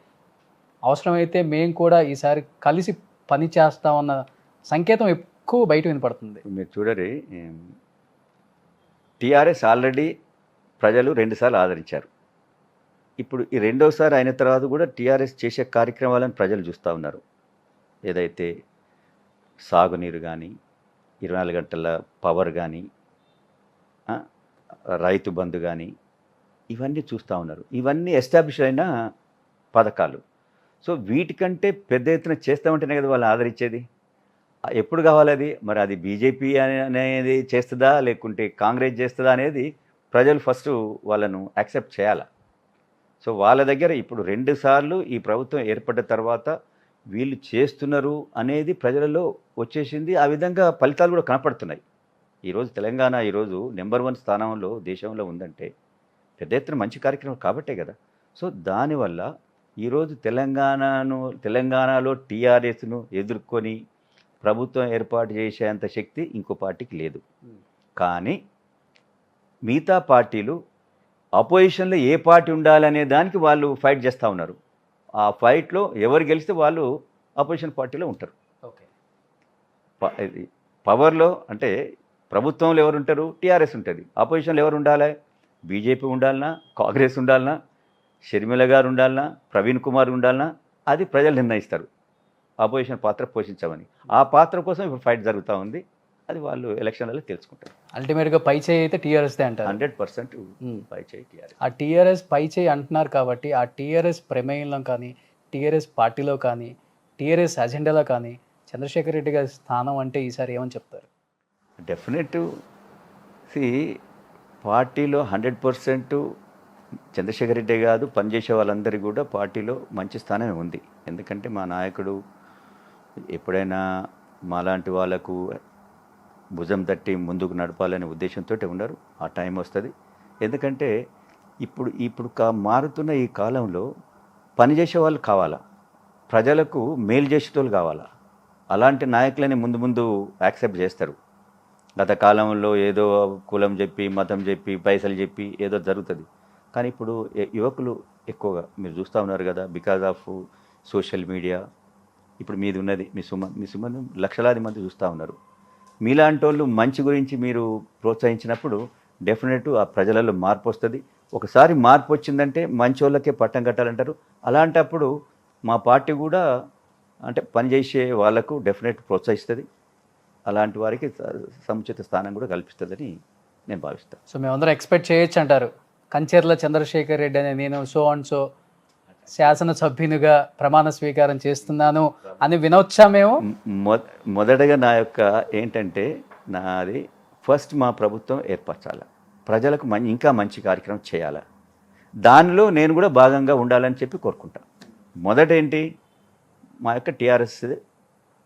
[SPEAKER 2] అవసరమైతే మేము కూడా ఈసారి కలిసి పని చేస్తామన్న సంకేతం ఎక్కువ బయట వినపడుతుంది?
[SPEAKER 3] మీరు చూడరి, టీఆర్ఎస్ ఆల్రెడీ ప్రజలు 2 సార్లు ఆదరించారు. ఇప్పుడు ఈ 2వసారి అయిన తర్వాత కూడా టీఆర్ఎస్ చేసే కార్యక్రమాలను ప్రజలు చూస్తూ ఉన్నారు. ఏదైతే సాగునీరు కానీ, 24 గంటల పవర్ కానీ, రైతు బంధు కానీ, ఇవన్నీ చూస్తూ ఉన్నారు. ఇవన్నీ ఎస్టాబ్లిష్ అయిన పథకాలు. సో వీటికంటే పెద్ద ఎత్తున చేస్తామంటేనే కదా వాళ్ళు ఆదరించేది. ఎప్పుడు కావాలి అది? మరి అది బీజేపీ అనేది చేస్తుందా, లేకుంటే కాంగ్రెస్ చేస్తుందా అనేది ప్రజలు ఫస్ట్ వాళ్ళను యాక్సెప్ట్ చేయాలి. సో వాళ్ళ దగ్గర ఇప్పుడు 2 సార్లు ఈ ప్రభుత్వం ఏర్పడ్డ తర్వాత వీళ్ళు చేస్తున్నారు అనేది ప్రజలలో వచ్చేసింది. ఆ విధంగా ఫలితాలు కూడా కనపడుతున్నాయి. ఈరోజు తెలంగాణ ఈరోజు నెంబర్ 1 స్థానంలో దేశంలో ఉందంటే పెద్ద ఎత్తున మంచి కార్యక్రమం కాబట్టే కదా. సో దానివల్ల ఈరోజు తెలంగాణలో టీఆర్ఎస్ను ఎదుర్కొని ప్రభుత్వం ఏర్పాటు చేసేంత శక్తి ఇంకో పార్టీకి లేదు. కానీ మిగతా పార్టీలు అపోజిషన్లో ఏ పార్టీ ఉండాలనే దానికి వాళ్ళు ఫైట్ చేస్తూ ఉన్నారు. ఆ ఫైట్లో ఎవరు గెలిస్తే వాళ్ళు అపోజిషన్ పార్టీలో ఉంటారు.
[SPEAKER 2] ఓకే,
[SPEAKER 3] పవర్లో అంటే ప్రభుత్వంలో ఎవరు ఉంటారు? టీఆర్ఎస్ ఉంటుంది. అపోజిషన్లో ఎవరు ఉండాలి? బీజేపీ ఉండాలన్నా, కాంగ్రెస్ ఉండాలన్నా, షర్మిల గారు ఉండాలన్నా, ప్రవీణ్ కుమార్ ఉండాలన్నా, అది ప్రజలు నిర్ణయిస్తారు అపోజిషన్ పాత్ర పోషించమని. ఆ పాత్ర కోసం ఇప్పుడు ఫైట్ జరుగుతూ ఉంది. అది వాళ్ళు ఎలక్షన్లలో తెలుసుకుంటారు.
[SPEAKER 2] అల్టిమేట్గా పై చేయి అయితే టీఆర్ఎస్దే అంటారు.
[SPEAKER 3] 100% పై చేయి టీఆర్ఎస్.
[SPEAKER 2] ఆ టీఆర్ఎస్ పై చేయి అంటున్నారు కాబట్టి ఆ టీఆర్ఎస్ ప్రమేయంలో కానీ, టీఆర్ఎస్ పార్టీలో కానీ, టీఆర్ఎస్ అజెండాలో కానీ చంద్రశేఖర్ రెడ్డి గారి స్థానం అంటే ఈసారి ఏమని చెప్తారు?
[SPEAKER 3] డెఫినెట్ సి పార్టీలో 100% చంద్రశేఖర్ రెడ్డి కాదు, పనిచేసే వాళ్ళందరికీ కూడా పార్టీలో మంచి స్థానమే ఉంది. ఎందుకంటే మా నాయకుడు ఎప్పుడైనా మాలాంటి వాళ్ళకు భుజం తట్టి ముందుకు నడపాలనే ఉద్దేశంతో ఉన్నారు. ఆ టైం వస్తుంది. ఎందుకంటే ఇప్పుడు మారుతున్న ఈ కాలంలో పనిచేసే వాళ్ళు కావాలా, ప్రజలకు మేలు చేసేటోళ్ళు కావాలా. అలాంటి నాయకులని ముందు యాక్సెప్ట్ చేస్తారు. గత కాలంలో ఏదో కులం చెప్పి, మతం చెప్పి, పైసలు చెప్పి ఏదో జరుగుతుంది. కానీ ఇప్పుడు యువకులు ఎక్కువగా మీరు చూస్తూ ఉన్నారు కదా, బికాజ్ ఆఫ్ సోషల్ మీడియా. ఇప్పుడు మీది ఉన్నది మీ సుమన్ లక్షలాది మంది చూస్తూ ఉన్నారు. మీలాంటి వాళ్ళు మంచి గురించి మీరు ప్రోత్సహించినప్పుడు డెఫినెట్ ఆ ప్రజలలో మార్పు వస్తుంది. ఒకసారి మార్పు వచ్చిందంటే మంచి వాళ్ళకే పట్టం కట్టాలంటారు. అలాంటప్పుడు మా పార్టీ కూడా అంటే పనిచేసే వాళ్ళకు డెఫినెట్ ప్రోత్సహిస్తుంది. అలాంటి వారికి సముచిత స్థానం కూడా కల్పిస్తుందని నేను భావిస్తాను.
[SPEAKER 2] సో మేమందరం ఎక్స్పెక్ట్ చేయొచ్చు అంటారు, కంచెర్ల చంద్రశేఖర్ రెడ్డి అనే నేను సో అండ్ సో శాసనసభ్యునిగా ప్రమాణ స్వీకారం చేస్తున్నాను అని వినొచ్చా మేము?
[SPEAKER 3] మొదటగా నా యొక్క ఏంటంటే నాది ఫస్ట్ మా ప్రభుత్వం ఏర్పరచాలి, ప్రజలకు ఇంకా మంచి కార్యక్రమం చేయాలి, దానిలో నేను కూడా భాగంగా ఉండాలని చెప్పి కోరుకుంటా. మొదట ఏంటి, మా యొక్క టీఆర్ఎస్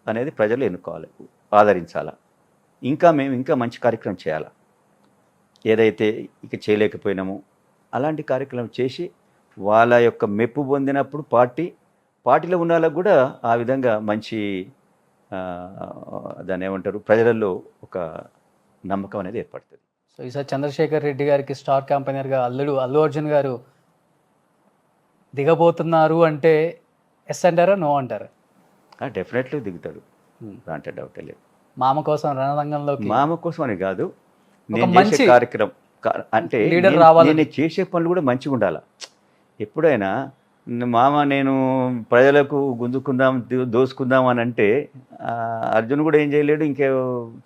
[SPEAKER 3] అనేది ప్రజలు ఎన్నుకోవాలి, ఆదరించాలా, మేము ఇంకా మంచి కార్యక్రమం చేయాలా. ఏదైతే ఇక చేయలేకపోయినామో అలాంటి కార్యక్రమం చేసి వాళ్ళ యొక్క మెప్పు పొందినప్పుడు పార్టీలో ఉన్న వాళ్ళకు కూడా ఆ విధంగా మంచి దాన్ని ఏమంటారు, ప్రజలలో ఒక నమ్మకం అనేది ఏర్పడుతుంది.
[SPEAKER 2] సో ఈసారి చంద్రశేఖర్ రెడ్డి గారికి స్టార్ క్యాంపెయినర్గా అల్లు అర్జున్ గారు దిగబోతున్నారు అంటే ఎస్ అంటారా, నో అంటారా?
[SPEAKER 3] డెఫినెట్లీ దిగుతాడు, దాంట్లో డౌటే లేదు.
[SPEAKER 2] మామ కోసం రణరంగంలో,
[SPEAKER 3] మామ కోసం అని కాదు, నేను
[SPEAKER 2] మంచి
[SPEAKER 3] చేసే కార్యక్రమం అంటే
[SPEAKER 2] లీడర్ రావాలి,
[SPEAKER 3] నేను చేసే పనులు కూడా మంచిగా ఉండాలి. ఎప్పుడైనా మామ నేను ప్రజలకు గుంజుకుందాం దోసుకుందాం అని అంటే అర్జున్ కూడా ఏం చేయలేడు, ఇంకే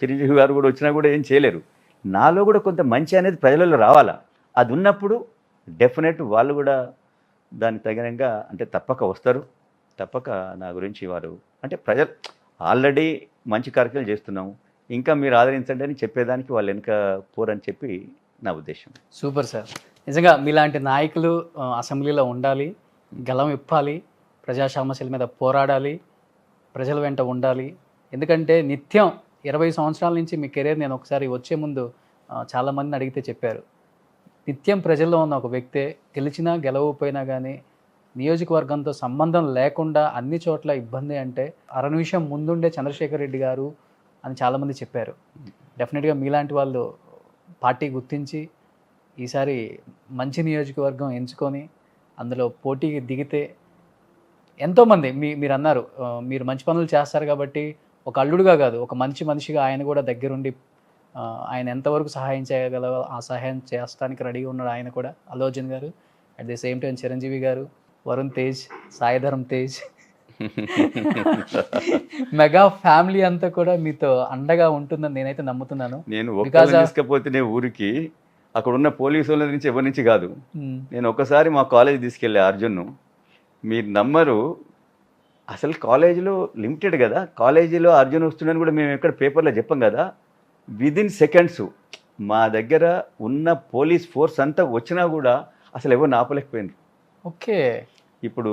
[SPEAKER 3] చిరంజీవి గారు కూడా వచ్చినా కూడా ఏం చేయలేరు. నాలో కూడా కొంత మంచి అనేది ప్రజలలో రావాలా. అది ఉన్నప్పుడు డెఫినెట్ వాళ్ళు కూడా దానికి తగినంగా అంటే తప్పక వస్తారు. తప్పక నా గురించి వారు అంటే ప్రజలు ఆల్రెడీ మంచి కార్యక్రమాలు చేస్తున్నాము, ఇంకా మీరు ఆదరించండి అని చెప్పేదానికి వాళ్ళు వెనుక పోరని చెప్పి నా ఉద్దేశం.
[SPEAKER 2] Super sir. నిజంగా మీలాంటి నాయకులు అసెంబ్లీలో ఉండాలి, గలం ఇప్పాలి, ప్రజా సమస్యల మీద పోరాడాలి, ప్రజల వెంట ఉండాలి. ఎందుకంటే నిత్యం 20 సంవత్సరాల నుంచి మీ కెరీర్, నేను ఒకసారి వచ్చే ముందు చాలామందిని అడిగితే చెప్పారు, నిత్యం ప్రజల్లో ఉన్న ఒక వ్యక్తే, గెలిచినా గెలవకపోయినా కానీ నియోజకవర్గంతో సంబంధం లేకుండా అన్ని చోట్ల ఇబ్బంది అంటే అర నిమిషం ముందుండే చంద్రశేఖర్ రెడ్డి గారు అని చాలామంది చెప్పారు. డెఫినెట్గా మీలాంటి వాళ్ళు పార్టీ గుర్తించి ఈసారి మంచి నియోజకవర్గం ఎంచుకొని అందులో పోటీకి దిగితే ఎంతోమంది మీరు అన్నారు, మీరు మంచి పనులు చేస్తారు కాబట్టి ఒక అల్లుడుగా కాదు, ఒక మంచి మనిషిగా ఆయన కూడా దగ్గరుండి ఆయన ఎంతవరకు సహాయం చేయగల ఆ సహాయం చేస్తానికి రెడీగా ఉన్నాడు ఆయన కూడా, అల్లు అర్జున్ గారు. At the same time Chiranjeevi గారు, వరుణ్ తేజ్, సాయిధరం తేజ్, మెగా ఫ్యామిలీ అంతా కూడా మీతో అండగా ఉంటుందని నేనైతే నమ్ముతున్నాను.
[SPEAKER 3] నేను తీసుకపోతే ఊరికి అక్కడ ఉన్న పోలీసు వాళ్ళ నుంచి ఎవరి నుంచి కాదు, నేను ఒకసారి మా కాలేజ్ తీసుకెళ్ళా అర్జున్ను. మీరు నమ్మరు, అసలు కాలేజీలో లిమిటెడ్ కదా, కాలేజీలో అర్జున్ వస్తుండని కూడా మేము ఎక్కడ పేపర్లో చెప్పాం కదా. విదిన్ సెకండ్స్ మా దగ్గర ఉన్న పోలీస్ ఫోర్స్ అంతా వచ్చినా కూడా అసలు ఎవరు ఆపలేకపోయినారు.
[SPEAKER 2] ఓకే,
[SPEAKER 3] ఇప్పుడు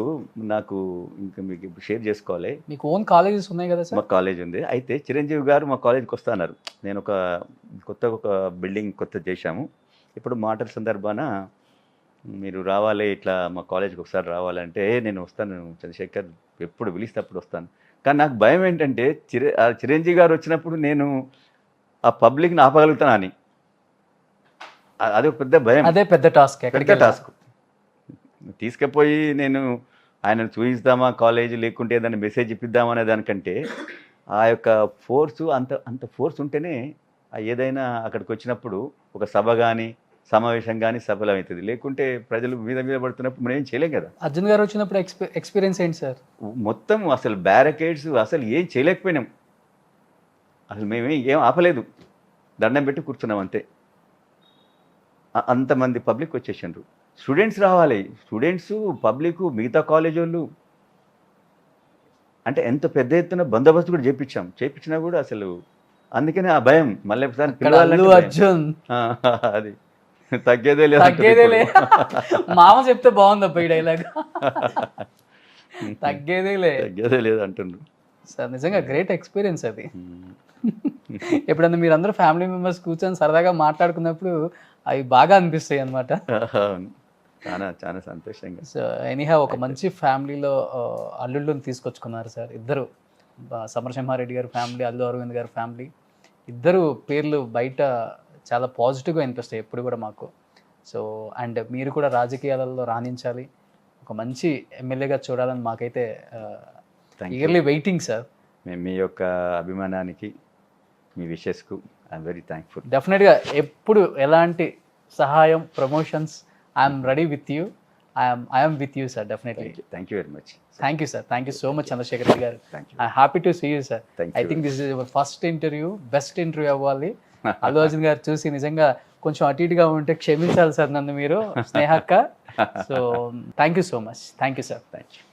[SPEAKER 3] నాకు ఇంకా మీకు షేర్ చేసుకోవాలి,
[SPEAKER 2] మీకు ఓన్ కాలేజెస్ ఉన్నాయి కదా సార్?
[SPEAKER 3] మా కాలేజ్ ఉంది. అయితే చిరంజీవి గారు మా కాలేజీకి వస్తున్నారు. నేను ఒక బిల్డింగ్ కొత్త చేశాము. ఇప్పుడు మాటల సందర్భాన మీరు రావాలి, ఇట్లా మా కాలేజీకి ఒకసారి రావాలంటే నేను వస్తాను చంద్రశేఖర్, ఎప్పుడు పిలిస్తే అప్పుడు వస్తాను. కానీ నాకు భయం ఏంటంటే చిరంజీవి గారు వచ్చినప్పుడు నేను ఆ పబ్లిక్ని ఆపగలుగుతాను అని, అది పెద్ద భయం.
[SPEAKER 2] అదే పెద్ద టాస్క్.
[SPEAKER 3] తీసుకుపోయి నేను ఆయనను చూపిస్తామా కాలేజీ, లేకుంటే ఏదైనా మెసేజ్ ఇప్పిద్దామా అనే దానికంటే ఆ యొక్క ఫోర్సు అంత ఫోర్స్ ఉంటేనే ఏదైనా అక్కడికి వచ్చినప్పుడు ఒక సభ కానీ సమావేశం కానీ సఫలమవుతుంది. లేకుంటే ప్రజలు మీద పడుతున్నప్పుడు మనం ఏం చేయలేం కదా.
[SPEAKER 2] అర్జున్ గారు వచ్చినప్పుడు ఎక్స్పీరియన్స్ ఏంటి సార్?
[SPEAKER 3] మొత్తం అసలు బ్యారికేడ్స్ అసలు ఏం చేయలేకపోయినాం, అసలు ఏం ఆపలేదు, దండం పెట్టి కూర్చున్నాం అంతే. అంతమంది పబ్లిక్ వచ్చేసిండ్రు. స్టూడెంట్స్ రావాలి, స్టూడెంట్స్, పబ్లిక్, మిగతా కాలేజ్ వాళ్ళు, అంటే ఎంత పెద్ద ఎత్తున బందోబస్తు కూడా చేయించినా కూడా అసలు అందుకనే ఆ భయం మళ్ళీ ఒకసారి
[SPEAKER 2] ఇక్కడ అల్లు
[SPEAKER 3] పిలవాలంటే భయం.
[SPEAKER 2] అర్జున్
[SPEAKER 3] అది తగ్గేదే లేదు
[SPEAKER 2] తగ్గేదేలే. మామ చెప్తే బాగుందబ్బా ఈ డైలాగ్. తగ్గేదేలే.
[SPEAKER 3] తగ్గేదే లేదు అంటుండ్రు.
[SPEAKER 2] సార్ నిజంగా గ్రేట్ ఎక్స్పీరియన్స్ అది. ఎప్పుడన్నా మీరు అందరూ ఫ్యామిలీ మెంబర్స్ కూర్చొని సరదాగా మాట్లాడుకున్నప్పుడు అవి బాగా అనిపిస్తాయి అనమాట.
[SPEAKER 3] అవును. చాలా చాలా సంతోషంగా.
[SPEAKER 2] సో ఎనీహా ఒక మంచి ఫ్యామిలీలో అల్లుళ్ళని తీసుకొచ్చుకున్నారు సార్ ఇద్దరు. సమరసింహారెడ్డి గారి ఫ్యామిలీ, అల్లు అరవింద్ గారి ఫ్యామిలీ, ఇద్దరు పేర్లు బయట చాలా పాజిటివ్గా అనిపిస్తాయి ఎప్పుడు కూడా మాకు. సో అండ్ మీరు కూడా రాజకీయాలలో రాణించాలి, ఒక మంచి ఎమ్మెల్యేగా చూడాలని మాకైతే
[SPEAKER 3] Thank you.
[SPEAKER 2] Eagerly waiting sir.
[SPEAKER 3] మేము మీ యొక్క అభిమానానికి, మీ విషెస్కు ఐఎమ్ వెరీ థ్యాంక్ఫుల్.
[SPEAKER 2] డెఫినెట్గా ఎప్పుడు ఎలాంటి సహాయం, promotions, I'm ready with you. I'm with you sir, definitely.
[SPEAKER 3] Thank you very much.
[SPEAKER 2] Thank you sir, thank you so much Chandrasekhar Reddy గారు.
[SPEAKER 3] Thank you.
[SPEAKER 2] I happy to see you sir.
[SPEAKER 3] Thank
[SPEAKER 2] I
[SPEAKER 3] you.
[SPEAKER 2] Think this is your first interview, best interview అవ్వాలి. అల్లు అర్జున్ గారు చూసి నిజంగా కొంచెం అటు ఇటుగా ఉంటే క్షమించాలి సార్ నన్ను మీరు, స్నేహక్క. So thank you so much. Thank you sir.
[SPEAKER 3] Thank you.